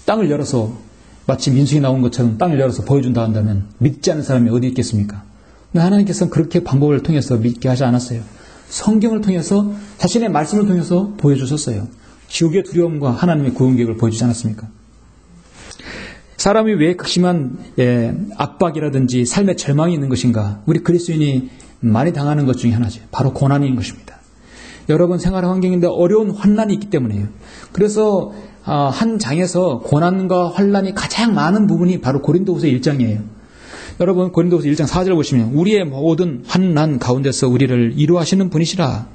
땅을 열어서 마치 민수기 나온 것처럼 땅을 열어서 보여준다 한다면 믿지 않는 사람이 어디 있겠습니까? 근데 하나님께서는 그렇게 방법을 통해서 믿게 하지 않았어요. 성경을 통해서 자신의 말씀을 통해서 보여주셨어요. 지옥의 두려움과 하나님의 구원 계획을 보여주지 않았습니까? 사람이 왜 극심한 압박이라든지 삶의 절망이 있는 것인가? 우리 그리스도인이 많이 당하는 것 중에 하나죠. 바로 고난인 것입니다. 여러분 생활 환경인데 어려운 환난이 있기 때문이에요. 그래서 한 장에서 고난과 환난이 가장 많은 부분이 바로 고린도후서 1장이에요. 여러분 고린도후서 1장 4절 보시면 우리의 모든 환난 가운데서 우리를 위로하시는 분이시라.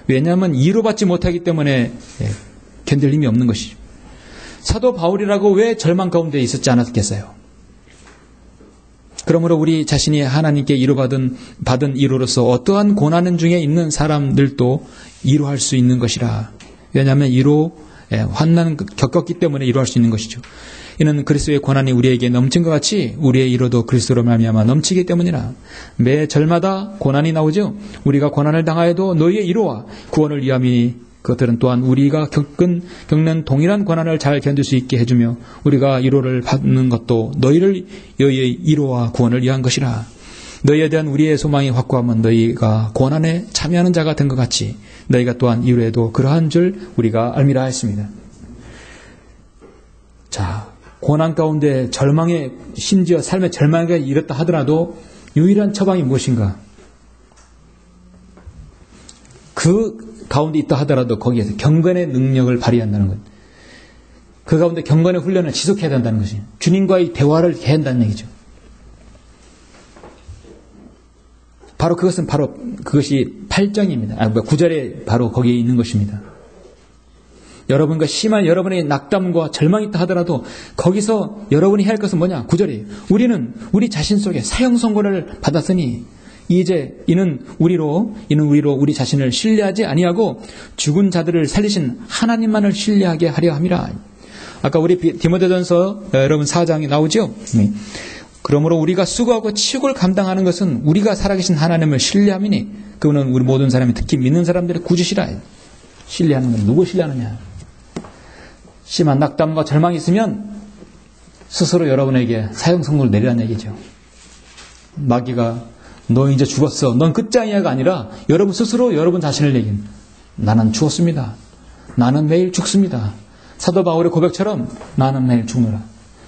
왜냐하면 위로받지 못하기 때문에 견딜 힘이 없는 것이죠. 사도 바울이라고 왜 절망 가운데 있었지 않았겠어요? 그러므로 우리 자신이 하나님께 받은 위로로서 어떠한 고난 중에 있는 사람들도 위로할 수 있는 것이라. 왜냐하면 환난 겪었기 때문에 위로할 수 있는 것이죠. 이는 그리스도의 고난이 우리에게 넘친 것 같이 우리의 위로도 그리스도로 말미암아 넘치기 때문이라. 매 절마다 고난이 나오죠. 우리가 고난을 당하여도 너희의 위로와 구원을 위함이니 그것들은 또한 우리가 겪는 동일한 고난을 잘 견딜 수 있게 해주며 우리가 위로를 받는 것도 너희의 위로와 구원을 위한 것이라. 너희에 대한 우리의 소망이 확고하면 너희가 고난에 참여하는 자가 된 것 같이 너희가 또한 이후에도 그러한 줄 우리가 알미라 했습니다. 자, 고난 가운데 절망에 심지어 삶의 절망에 이르렀다 하더라도 유일한 처방이 무엇인가? 그 가운데 있다 하더라도 거기에서 경건의 능력을 발휘한다는 것. 그 가운데 경건의 훈련을 지속해야 된다는 것이 주님과의 대화를 해야 한다는 얘기죠. 바로 그것이 8장입니다. 9절에 바로 거기에 있는 것입니다. 여러분과 심한 여러분의 낙담과 절망이 있다 하더라도 거기서 여러분이 해야 할 것은 뭐냐? 9절이에요. 우리는 우리 자신 속에 사형 선고를 받았으니 이는 우리로 우리 자신을 신뢰하지 아니하고 죽은 자들을 살리신 하나님만을 신뢰하게 하려 함이라. 아까 우리 디모데전서 여러분 4장에 나오죠. 그러므로 우리가 수고하고 치욕을 감당하는 것은 우리가 살아계신 하나님을 신뢰함이니 그분은 우리 모든 사람이 특히 믿는 사람들의 구주시라. 신뢰하는 건 누구 신뢰하느냐? 심한 낙담과 절망이 있으면 스스로 여러분에게 사형 선고를 내리라는 얘기죠. 마귀가 너 이제 죽었어. 넌 끝장이야가 아니라 여러분 스스로 여러분 자신을 얘기는 나는 죽었습니다. 나는 매일 죽습니다. 사도 바울의 고백처럼 나는 매일 죽노라.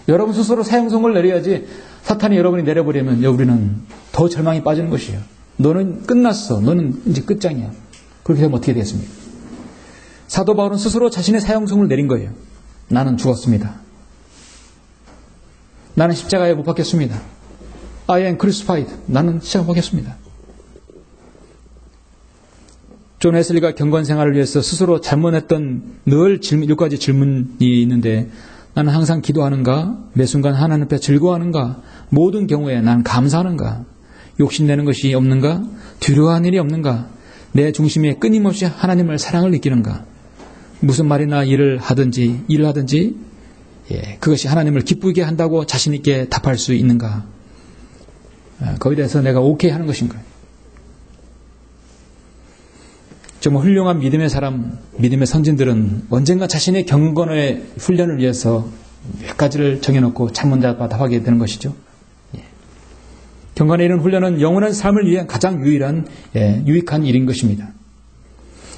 여러분 스스로 사형 선고를 내려야지 사탄이 여러분이 내려버리면 우리는 더 절망이 빠지는 것이에요. 너는 끝났어. 너는 이제 끝장이야. 그렇게 되면 어떻게 되겠습니까? 사도 바울은 스스로 자신의 사형 선고를 내린 거예요. 나는 죽었습니다. 나는 십자가에 못 박혔습니다. I am crucified. 나는 십자가에 못 박혔습니다. 존 웨슬리가 경건 생활을 위해서 스스로 잘못했던 늘 6가지 질문이 있는데 나는 항상 기도하는가? 매 순간 하나님 앞에 즐거워하는가? 모든 경우에 난 감사하는가? 욕심내는 것이 없는가? 두려워하는 일이 없는가? 내 중심에 끊임없이 하나님을 사랑을 느끼는가? 무슨 말이나 일을 하든지 그것이 하나님을 기쁘게 한다고 자신 있게 답할 수 있는가? 거기에 대해서 내가 오케이 하는 것인가? 정말 훌륭한 믿음의 사람, 믿음의 선진들은 언젠가 자신의 경건의 훈련을 위해서 몇 가지를 정해놓고 창문자마다 하게 되는 것이죠. 경건의 이런 훈련은 영원한 삶을 위한 가장 유익한 일인 것입니다.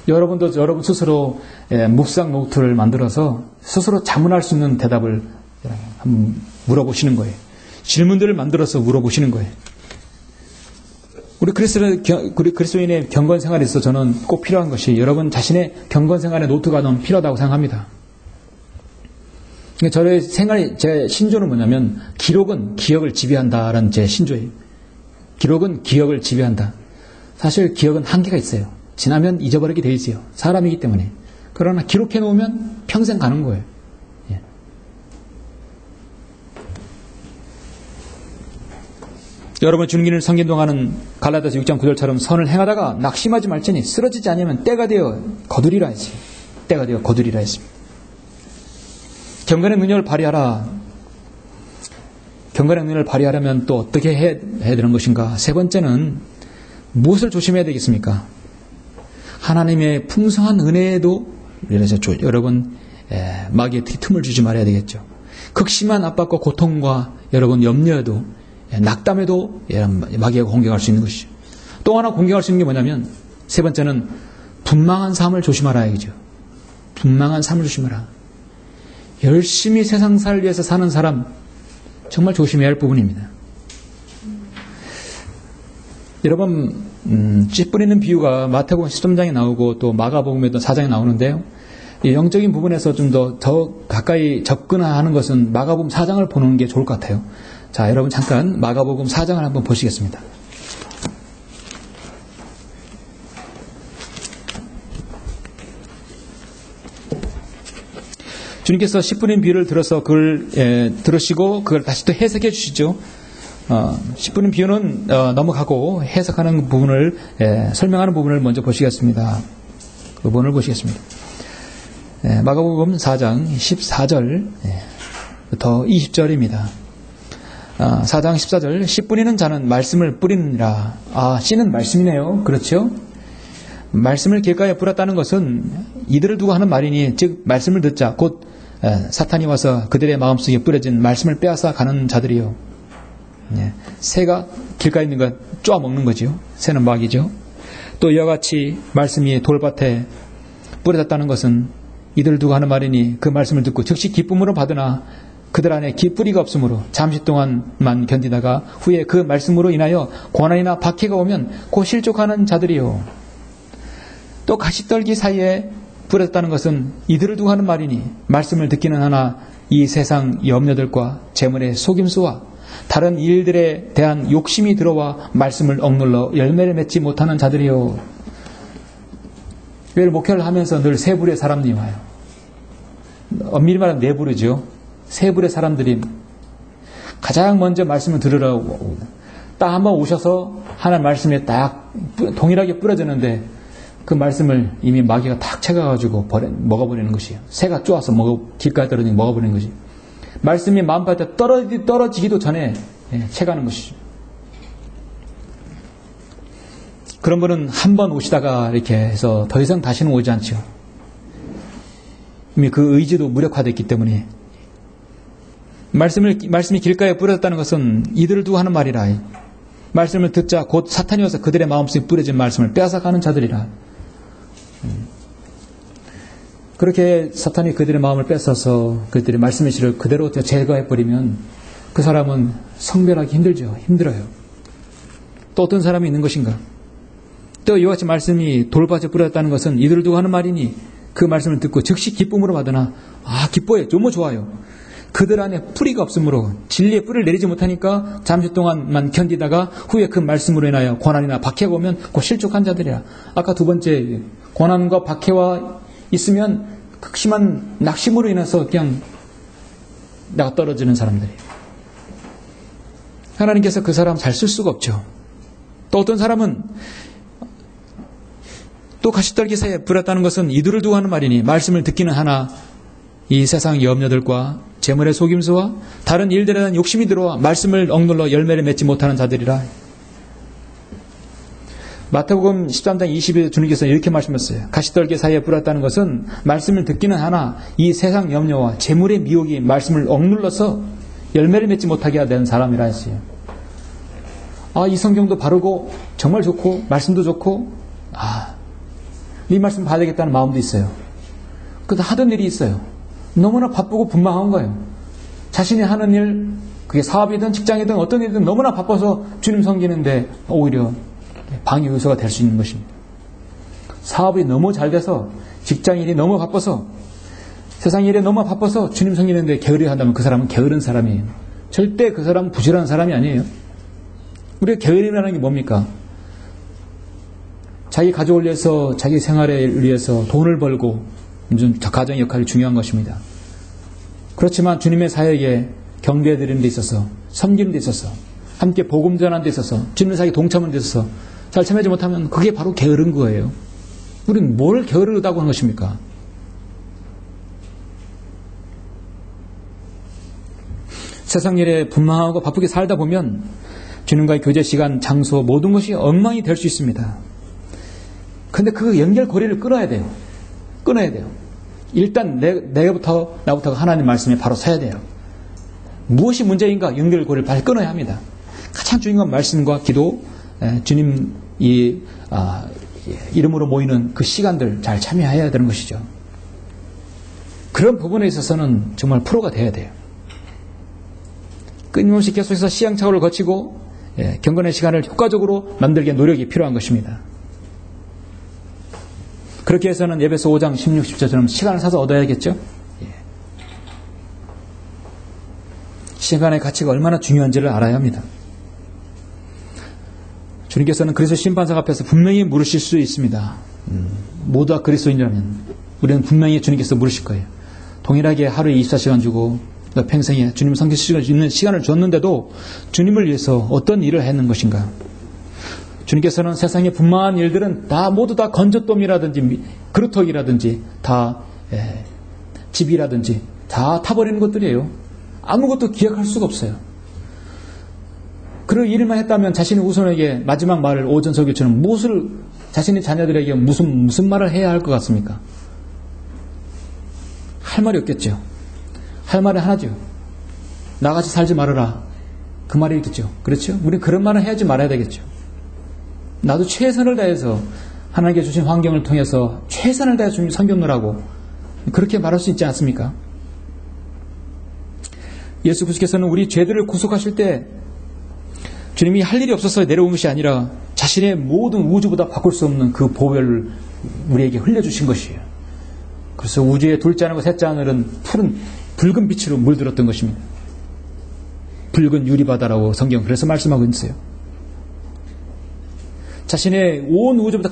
여러분도 여러분 스스로 묵상 노트를 만들어서 스스로 자문할 수 있는 대답을 한번 물어보시는 거예요. 질문들을 만들어서 물어보시는 거예요. 우리 그리스도인의 경건 생활에 있어서 저는 꼭 필요한 것이 여러분 자신의 경건 생활의 노트가 너무 필요하다고 생각합니다. 제 신조는 뭐냐면 기록은 기억을 지배한다라는 제 신조예요. 기록은 기억을 지배한다. 사실 기억은 한계가 있어요. 지나면 잊어버리게 돼 있어요. 사람이기 때문에. 그러나 기록해 놓으면 평생 가는 거예요. 여러분 주님을 섬긴 동안은 갈라디아서 6장 9절처럼 선을 행하다가 낙심하지 말지니 쓰러지지 않으면 때가 되어 거두리라 했어요. 때가 되어 거두리라 했습니다. 경건의 능력을 발휘하라. 경건의 능력을 발휘하려면 또 어떻게 해야 되는 것인가? 세 번째는 무엇을 조심해야 되겠습니까? 하나님의 풍성한 은혜에도 여러분 마귀의 틈을 주지 말아야 되겠죠. 극심한 압박과 고통과 여러분 염려에도 낙담에도 마귀가 공격할 수 있는 것이죠. 또 하나 공격할 수 있는 게 뭐냐면 세 번째는 분망한 삶을 조심하라 이거죠. 분망한 삶을 조심하라. 열심히 세상사를 위해서 사는 사람 정말 조심해야 할 부분입니다. 여러분 씨 뿌리는 비유가 마태복음 13장에 나오고 또 마가복음에도 4장에 나오는데요. 이 영적인 부분에서 좀 더 가까이 접근하는 것은 마가복음 4장을 보는 게 좋을 것 같아요. 자, 여러분 잠깐 마가복음 4장을 한번 보시겠습니다. 주님께서 씨 뿌린 비유를 들어서 그걸 들으시고 그걸 다시 또 해석해 주시죠. 씨 뿌린 비유는 넘어가고 해석하는 부분을 설명하는 부분을 먼저 보시겠습니다. 그 부분을 보시겠습니다. 마가복음 4장 14절부터 20절입니다. 4장 14절 씨 뿌리는 자는 말씀을 뿌리느니라. 씨는 말씀이네요. 그렇죠? 말씀을 길가에 뿌렸다는 것은 이들을 두고 하는 말이니 즉 말씀을 듣자 곧 사탄이 와서 그들의 마음속에 뿌려진 말씀을 빼앗아 가는 자들이요. 새가 길가에 있는 것 쪼아 먹는 거죠. 새는 마귀죠. 또 이와 같이 말씀이 돌밭에 뿌려졌다는 것은 이들을 두고 하는 말이니 그 말씀을 듣고 즉시 기쁨으로 받으나 그들 안에 뿌리가 없으므로 잠시 동안만 견디다가 후에 그 말씀으로 인하여 고난이나 박해가 오면 곧 실족하는 자들이요. 또 가시떨기 사이에 뿌려졌다는 것은 이들을 두고 하는 말이니 말씀을 듣기는 하나 이 세상 염려들과 재물의 속임수와 다른 일들에 대한 욕심이 들어와 말씀을 억눌러 열매를 맺지 못하는 자들이요. 교회를 목회를 하면서 늘 세 부류의 사람들이 와요. 엄밀히 말하면 네 부류죠. 세 부류의 사람들이 가장 먼저 말씀을 들으라고 딱 한번 오셔서 하나님 말씀에 딱 동일하게 뿌려졌는데 그 말씀을 이미 마귀가 탁 채가가지고 먹어버리는 것이에요. 새가 쪼아서 길가에 떨어지고 먹어버리는 것이. 말씀이 마음밭에 떨어지기도 전에 채가는 것이죠. 그런 분은 한 번 오시다가 이렇게 해서 더 이상 다시는 오지 않죠. 이미 그 의지도 무력화됐기 때문에 말씀이 길가에 뿌려졌다는 것은 이들을 두고 하는 말이라. 말씀을 듣자 곧 사탄이 와서 그들의 마음속에 뿌려진 말씀을 빼앗아가는 자들이라. 그렇게 사탄이 그들의 마음을 뺏어서 그들의 말씀의 실을 그대로 제거해버리면 그 사람은 성별하기 힘들어요. 또 어떤 사람이 있는 것인가? 또 이와 같이 말씀이 돌밭에 뿌렸다는 것은 이들을 두고 하는 말이니 그 말씀을 듣고 즉시 기쁨으로 받으나 기뻐해. 너무 좋아요. 그들 안에 뿌리가 없으므로 진리의 뿌리를 내리지 못하니까 잠시 동안만 견디다가 후에 그 말씀으로 인하여 고난이나 박해가 오면 곧 실족한 자들이야. 아까 두 번째 고난과 박해와 있으면 극심한 낙심으로 인해서 그냥 나가 떨어지는 사람들이에요. 하나님께서 그 사람 잘 쓸 수가 없죠. 또 어떤 사람은 또 가시떨기 사이에 뿌렸다는 것은 이들을 두고 하는 말이니 말씀을 듣기는 하나 이 세상 염려들과 재물의 속임수와 다른 일들에 대한 욕심이 들어와 말씀을 억눌러 열매를 맺지 못하는 자들이라. 마태복음 13장 20에 주님께서 이렇게 말씀하셨어요. 가시떨기 사이에 뿌렸다는 것은 말씀을 듣기는 하나 이 세상 염려와 재물의 미혹이 말씀을 억눌러서 열매를 맺지 못하게 하는 사람이라 했어요. 이 성경도 바르고 정말 좋고 말씀도 좋고 이 말씀 봐야 되겠다는 마음도 있어요. 그래도 하던 일이 있어요. 너무나 바쁘고 분망한 거예요. 자신이 하는 일, 그게 사업이든 직장이든 어떤 일이든 너무나 바빠서 주님 섬기는데 오히려 방해 요소가 될 수 있는 것입니다. 사업이 너무 잘 돼서 직장일이 너무 바빠서 세상 일에 너무 바빠서 주님 섬기는데 게으르게 한다면 그 사람은 게으른 사람이에요. 절대 그 사람은 부지런한 사람이 아니에요. 우리가 게으름이라는 게 뭡니까? 자기 가족을 위해서 자기 생활을 위해서 돈을 벌고 가정의 역할이 중요한 것입니다. 그렇지만 주님의 사역에 경배해드리는 데 있어서 섬기는 데 있어서 함께 복음 전하는 데 있어서 주님의 사역에 동참하는 데 있어서 잘 참여하지 못하면 그게 바로 게으른 거예요. 우리는 뭘 게으르다고 하는 것입니까? 세상 일에 분망하고 바쁘게 살다 보면 주님과의 교제 시간, 장소 모든 것이 엉망이 될 수 있습니다. 근데 그 연결고리를 끊어야 돼요. 일단 나부터 하나님 말씀에 바로 서야 돼요. 무엇이 문제인가 연결고리를 빨리 끊어야 합니다. 가장 중요한 건 말씀과 기도, 주님이 이름으로 모이는 그 시간들 잘 참여해야 되는 것이죠. 그런 부분에 있어서는 정말 프로가 돼야 돼요. 끊임없이 계속해서 시행착오를 거치고 경건의 시간을 효과적으로 만들기에 노력이 필요한 것입니다. 그렇게 해서는 에베소 5장 16, 17절처럼 시간을 사서 얻어야겠죠. 시간의 가치가 얼마나 중요한지를 알아야 합니다. 주님께서는 그리스도 심판상 앞에서 분명히 물으실 수 있습니다. 모두가 그리스도인이라면 우리는 분명히 주님께서 물으실 거예요. 동일하게 하루에 24시간 주고 너 평생에 주님 섬길 수 있는 시간을 줬는데도 주님을 위해서 어떤 일을 했는 것인가? 주님께서는 세상의 분명한 일들은 다 모두 다 건조돔이라든지 그루터기라든지 다 집이라든지 다 타버리는 것들이에요. 아무것도 기억할 수가 없어요. 그런 일만 했다면 자신의 후손에게 마지막 말을 오전 설교처럼 무엇을 자신의 자녀들에게 무슨 말을 해야 할 것 같습니까? 할 말이 없겠죠. 할 말은 하나죠. 나같이 살지 말아라. 그 말이 있겠죠. 그렇죠? 우리는 그런 말을 해야지 말아야 되겠죠. 나도 최선을 다해서 하나님께 주신 환경을 통해서 최선을 다해서 주님 섬겼노라고 그렇게 말할 수 있지 않습니까? 예수 그리스도께서는 우리 죄들을 구속하실 때 주님이 할 일이 없어서 내려온 것이 아니라 자신의 모든 우주보다 바꿀 수 없는 그 보혈을 우리에게 흘려주신 것이에요. 그래서 우주의 둘째 하늘과 셋째 하늘은 붉은 빛으로 물들었던 것입니다. 붉은 유리바다라고 성경 그래서 말씀하고 있어요. 자신의 온 우주보다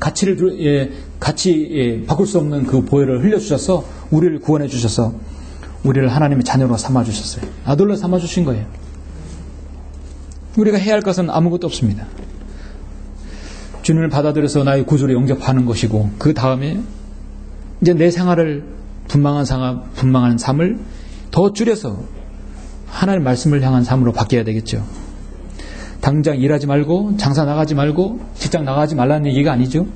가치를 바꿀 수 없는 그 보혈을 흘려주셔서 우리를 구원해 주셔서 우리를 하나님의 자녀로 삼아주셨어요. 아들로 삼아주신 거예요. 우리가 해야 할 것은 아무것도 없습니다. 주님을 받아들여서 나의 구주로 영접하는 것이고 그 다음에 이제 내 생활을 분망한 삶을 더 줄여서 하나님의 말씀을 향한 삶으로 바뀌어야 되겠죠. 당장 일하지 말고 장사 나가지 말고 직장 나가지 말라는 얘기가 아니죠.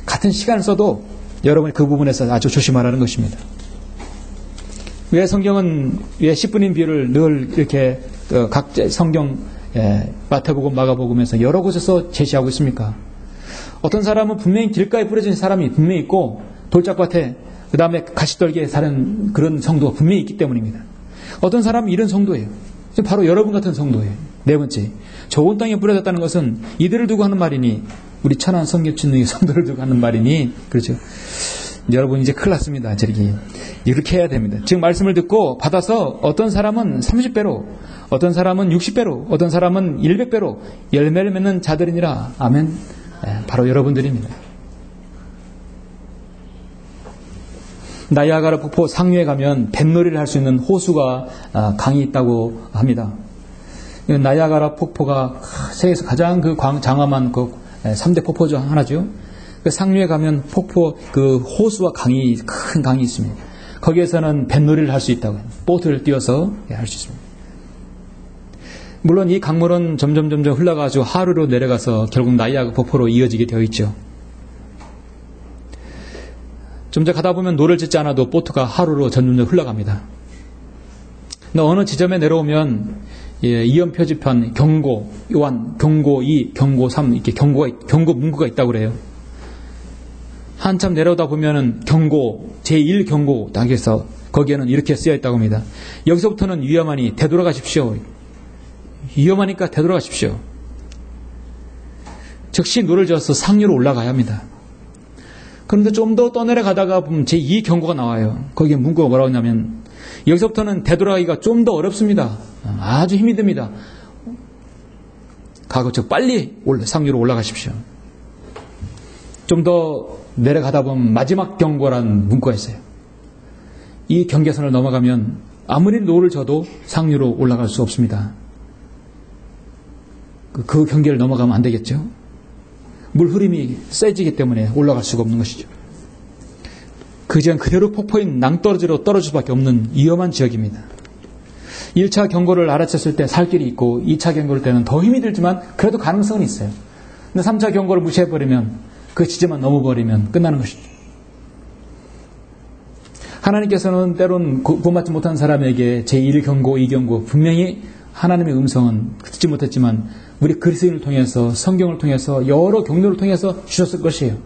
같은 시간을 써도 여러분이 그 부분에서 아주 조심하라는 것입니다. 왜 성경은 왜 10분인 비유를 늘 이렇게 각 성경 마태복음 마가복음에서 여러 곳에서 제시하고 있습니까? 어떤 사람은 분명히 길가에 뿌려진 사람이 분명히 있고 돌짝밭에 그 다음에 가시떨기에 사는 그런 성도가 분명히 있기 때문입니다. 어떤 사람은 이런 성도예요. 바로 여러분 같은 성도예요. 네 번째, 좋은 땅에 뿌려졌다는 것은 이들을 두고 하는 말이니 우리 천안 성결친능의 성도를 두고 하는 말이니 그렇죠. 여러분 이제 큰일 났습니다. 이렇게 해야 됩니다. 지금 말씀을 듣고 받아서 어떤 사람은 30배로 어떤 사람은 60배로 어떤 사람은 100배로 열매를 맺는 자들이니라. 아멘. 바로 여러분들입니다. 나이아가라 폭포 상류에 가면 뱃놀이를 할 수 있는 호수가 강이 있다고 합니다. 나이아가라 폭포가 세계에서 가장 그 장엄한 그 3대 폭포 중 하나죠. 그 상류에 가면 그 호수와 큰 강이 있습니다. 거기에서는 뱃놀이를 할 수 있다고 해요. 보트를 띄워서 할 수 있습니다. 물론 이 강물은 점점 흘러가지고 하루로 내려가서 결국 나이아가라 폭포로 이어지게 되어 있죠. 좀 더 가다 보면 노를 짓지 않아도 보트가 하루로 점점 흘러갑니다. 근데 어느 지점에 내려오면 이연 표지판 경고, 요한, 경고 2, 경고 3 이렇게 경고 문구가 있다고 그래요. 한참 내려오다 보면은 경고, 제1 경고 당에서 거기에는 이렇게 쓰여 있다고 합니다. 여기서부터는 위험하니 되돌아가십시오. 위험하니까 되돌아가십시오. 즉시 노를 저어서 상류로 올라가야 합니다. 그런데 좀 더 떠내려가다가 보면 제2 경고가 나와요. 거기에 문구가 뭐라고 했냐면 여기서부터는 되돌아가기가 좀 더 어렵습니다. 아주 힘이 듭니다. 빨리 상류로 올라가십시오. 좀 더 내려가다 보면 마지막 경고라는 문구가 있어요. 이 경계선을 넘어가면 아무리 노를 져도 상류로 올라갈 수 없습니다. 그 경계를 넘어가면 안 되겠죠. 물 흐름이 세지기 때문에 올라갈 수가 없는 것이죠. 그 지역은 그대로 폭포인 낭떠러지로 떨어질 수밖에 없는 위험한 지역입니다. 1차 경고를 알아챘을 때 살 길이 있고 2차 경고를 때는 더 힘이 들지만 그래도 가능성은 있어요. 근데 3차 경고를 무시해버리면 그 지점만 넘어버리면 끝나는 것이죠. 하나님께서는 때론 구원받지 못한 사람에게 제1 경고, 2 경고 분명히 하나님의 음성은 듣지 못했지만 우리 그리스도인을 통해서, 성경을 통해서, 여러 경로를 통해서 주셨을 것이에요.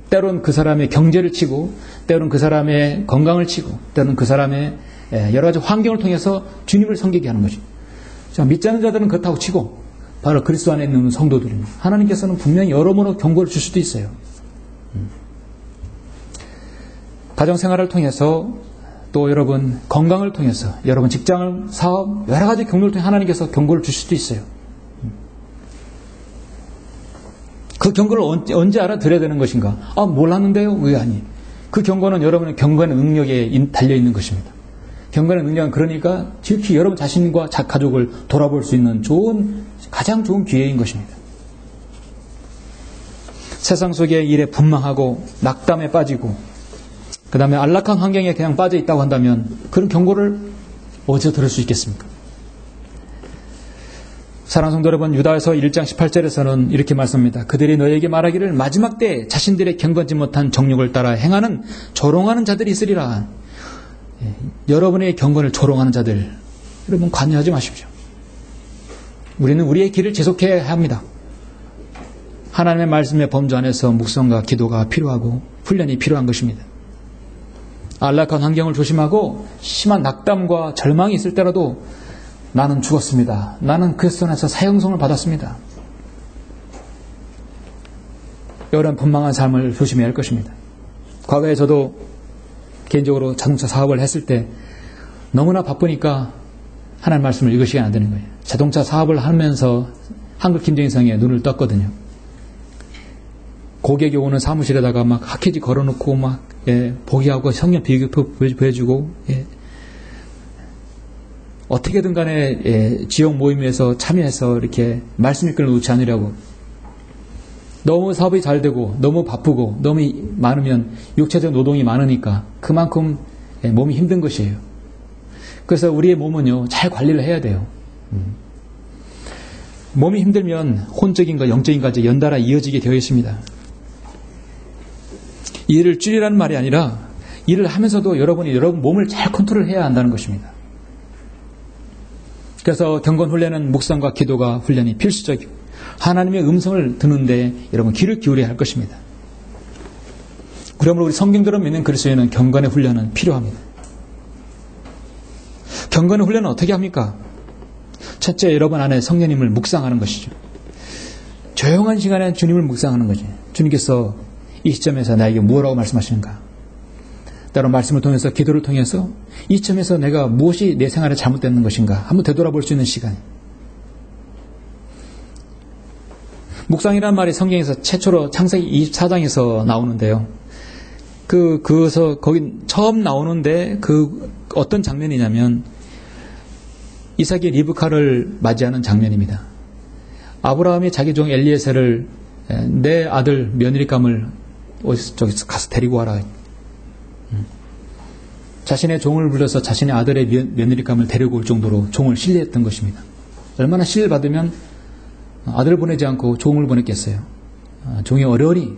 때론 그 사람의 경제를 치고, 때론 그 사람의 건강을 치고, 때론 그 사람의 여러 가지 환경을 통해서 주님을 섬기게 하는 거죠. 자, 믿지 않는 자들은 그렇다고 치고, 바로 그리스도 안에 있는 성도들입니다. 하나님께서는 분명히 여러모로 경고를 줄 수도 있어요. 가정생활을 통해서, 또 여러분 건강을 통해서, 여러분 직장을, 사업, 여러 가지 경로를 통해 하나님께서 경고를 줄 수도 있어요. 그 경고를 언제 알아들어야 되는 것인가? 아, 몰랐는데요? 왜 아니? 그 경고는 여러분의 경고하는 능력에 달려있는 것입니다. 경고하는 능력은 그러니까 지극히 여러분 자신과 가족을 돌아볼 수 있는 가장 좋은 기회인 것입니다. 세상 속의 일에 분망하고 낙담에 빠지고 그 다음에 안락한 환경에 그냥 빠져 있다고 한다면 그런 경고를 어디서 들을 수 있겠습니까? 사랑하는 성도 여러분, 유다서 1장 18절에서는 이렇게 말씀합니다. 그들이 너에게 말하기를 마지막 때에 자신들의 경건치 못한 정욕을 따라 행하는 조롱하는 자들이 있으리라. 여러분의 경건을 조롱하는 자들, 여러분 관여하지 마십시오. 우리는 우리의 길을 지속해야 합니다. 하나님의 말씀의 범주 안에서 묵상과 기도가 필요하고 훈련이 필요한 것입니다. 안락한 환경을 조심하고 심한 낙담과 절망이 있을 때라도 나는 죽었습니다. 나는 그리스도 안에서 사형성을 받았습니다. 이런 분망한 삶을 조심해야 할 것입니다. 과거에 저도 개인적으로 자동차 사업을 했을 때 너무나 바쁘니까 하나님 말씀을 읽을 시간이 안 되는 거예요. 자동차 사업을 하면서 한국 김정일성에 눈을 떴거든요. 고객이 오는 사무실에다가 막 학회지 걸어놓고 막 보기하고 성경 비교 보여주고 어떻게든 간에 지역 모임에서 참여해서 이렇게 말씀 읽기를 놓지 않으려고 너무 사업이 잘 되고 너무 바쁘고 너무 많으면 육체적 노동이 많으니까 그만큼 몸이 힘든 것이에요. 그래서 우리의 몸은요 잘 관리를 해야 돼요. 몸이 힘들면 혼적인과 영적인 것이 연달아 이어지게 되어 있습니다. 일을 줄이라는 말이 아니라 일을 하면서도 여러분이 여러분 몸을 잘 컨트롤해야 한다는 것입니다. 그래서 경건 훈련은 묵상과 기도가 훈련이 필수적이고 하나님의 음성을 듣는데 여러분 귀를 기울여야 할 것입니다. 그러므로 우리 성경대로 믿는 그리스도인은 경건의 훈련은 필요합니다. 경건의 훈련은 어떻게 합니까? 첫째, 여러분 안에 성령님을 묵상하는 것이죠. 조용한 시간에 주님을 묵상하는 거죠. 주님께서 이 시점에서 나에게 무엇라고 말씀하시는가? 따로 말씀을 통해서 기도를 통해서 이 점에서 내가 무엇이 내 생활에 잘못되는 것인가 한번 되돌아볼 수 있는 시간. 묵상이라는 말이 성경에서 최초로 창세기 24장에서 나오는데요. 거기 처음 나오는데 어떤 장면이냐면 이삭이 리브카를 맞이하는 장면입니다. 아브라함이 자기 종 엘리에셀을 내 아들 며느리감을 저기서 가서 데리고 와라. 자신의 종을 불러서 자신의 아들의 며느리감을 데리고 올 정도로 종을 신뢰했던 것입니다. 얼마나 신뢰를 받으면 아들을 보내지 않고 종을 보냈겠어요. 종이 어려우니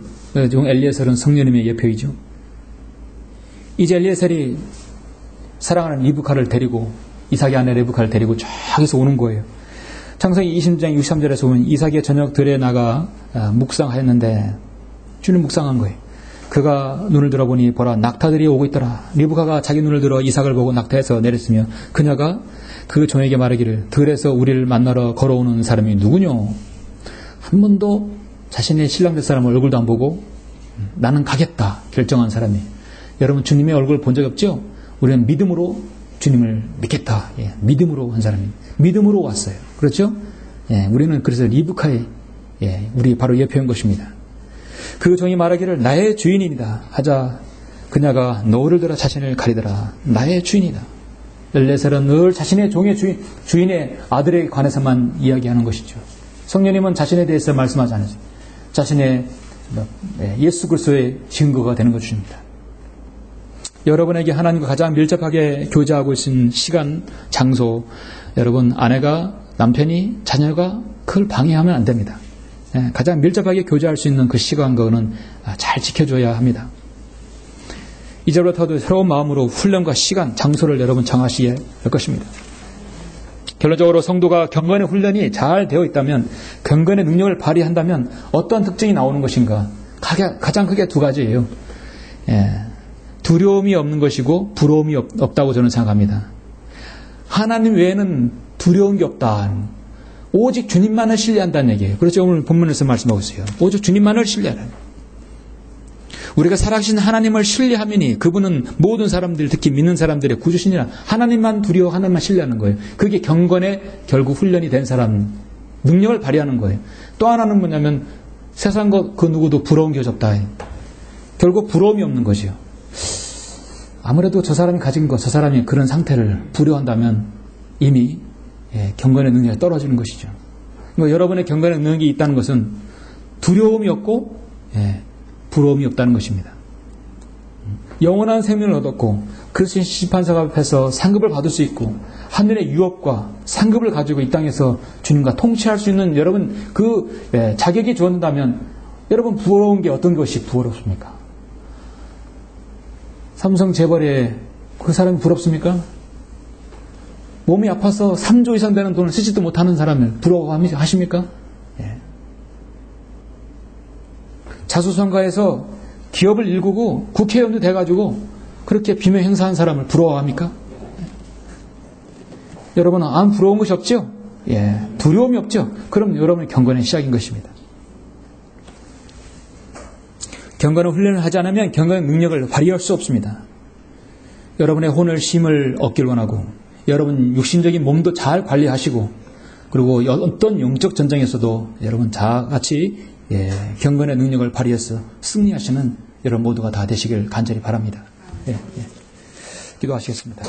종 엘리에셀은 성령님의 예표이죠. 이제 엘리에셀이 사랑하는 리브카를 데리고 이삭의 아내 리브카를 데리고 저기서 오는 거예요. 창세기 20장 63절에서 보면 이삭의 저녁 들에 나가 묵상하였는데 주님 묵상한 거예요. 그가 눈을 들어보니 보라 낙타들이 오고 있더라. 리브카가 자기 눈을 들어 이삭을 보고 낙타에서 내렸으며 그녀가 그 종에게 말하기를 들에서 우리를 만나러 걸어오는 사람이 누구뇨? 한 번도 자신의 신랑 될 사람 얼굴도 안 보고 나는 가겠다 결정한 사람이. 여러분 주님의 얼굴 본 적 없죠? 우리는 믿음으로 주님을 믿겠다. 믿음으로 한 사람이 믿음으로 왔어요. 그렇죠? 우리는 그래서 리브카의 우리 바로 예표인 것입니다. 그 종이 말하기를 나의 주인이다 하자 그녀가 노를 들어 자신을 가리더라. 나의 주인이다. 엘리에셀은 늘 자신의 종의 주인의 아들에 관해서만 이야기하는 것이죠. 성령님은 자신에 대해서 말씀하지 않으세요. 자신의 예수 그리스도의 증거가 되는 것입니다. 여러분에게 하나님과 가장 밀접하게 교제하고 있는 시간, 장소, 여러분 아내가, 남편이, 자녀가 그걸 방해하면 안 됩니다. 가장 밀접하게 교제할 수 있는 그 시간과는 잘 지켜줘야 합니다. 이제부터도 새로운 마음으로 훈련과 시간, 장소를 여러분 정하셔야 할 것입니다. 결론적으로 성도가 경건의 훈련이 잘 되어 있다면, 경건의 능력을 발휘한다면 어떤 특징이 나오는 것인가? 가장 크게 두 가지예요. 두려움이 없는 것이고 부러움이 없다고 저는 생각합니다. 하나님 외에는 두려운 게 없다. 오직 주님만을 신뢰한다는 얘기예요. 그렇죠. 오늘 본문에서 말씀하고 있어요. 오직 주님만을 신뢰하라. 우리가 살아계신 하나님을 신뢰하면이 그분은 모든 사람들, 특히 믿는 사람들의 구주신이라 하나님만 두려워 하나님만 신뢰하는 거예요. 그게 경건의 결국 훈련이 된 사람 능력을 발휘하는 거예요. 또 하나는 뭐냐면 세상 그 누구도 부러운 게 없다. 결국 부러움이 없는 거지요. 아무래도 저 사람이 가진 것, 저 사람이 그런 상태를 부러워한다면 이미 경건의 능력이 떨어지는 것이죠. 그러니까 여러분의 경건의 능력이 있다는 것은 두려움이 없고 부러움이 없다는 것입니다. 영원한 생명을 얻었고 그리스도의 심판석 앞에서 상급을 받을 수 있고 하늘의 유업과 상급을 가지고 이 땅에서 주님과 통치할 수 있는 여러분 그 자격이 주어진다면 여러분 부러운 게 어떤 것이 부럽습니까? 삼성 재벌의 그 사람이 부럽습니까? 몸이 아파서 3조 이상 되는 돈을 쓰지도 못하는 사람을 부러워하십니까? 자수성가해서 기업을 일구고 국회의원도 돼가지고 그렇게 비명 행사한 사람을 부러워합니까? 여러분은 안 부러운 것이 없죠? 두려움이 없죠? 그럼 여러분의 경건의 시작인 것입니다. 경건의 훈련을 하지 않으면 경건의 능력을 발휘할 수 없습니다. 여러분의 혼을 쉼을 얻길 원하고 여러분 육신적인 몸도 잘 관리하시고 그리고 어떤 영적 전쟁에서도 여러분 다같이 경건의 능력을 발휘해서 승리하시는 여러분 모두가 다 되시길 간절히 바랍니다. 기도하시겠습니다.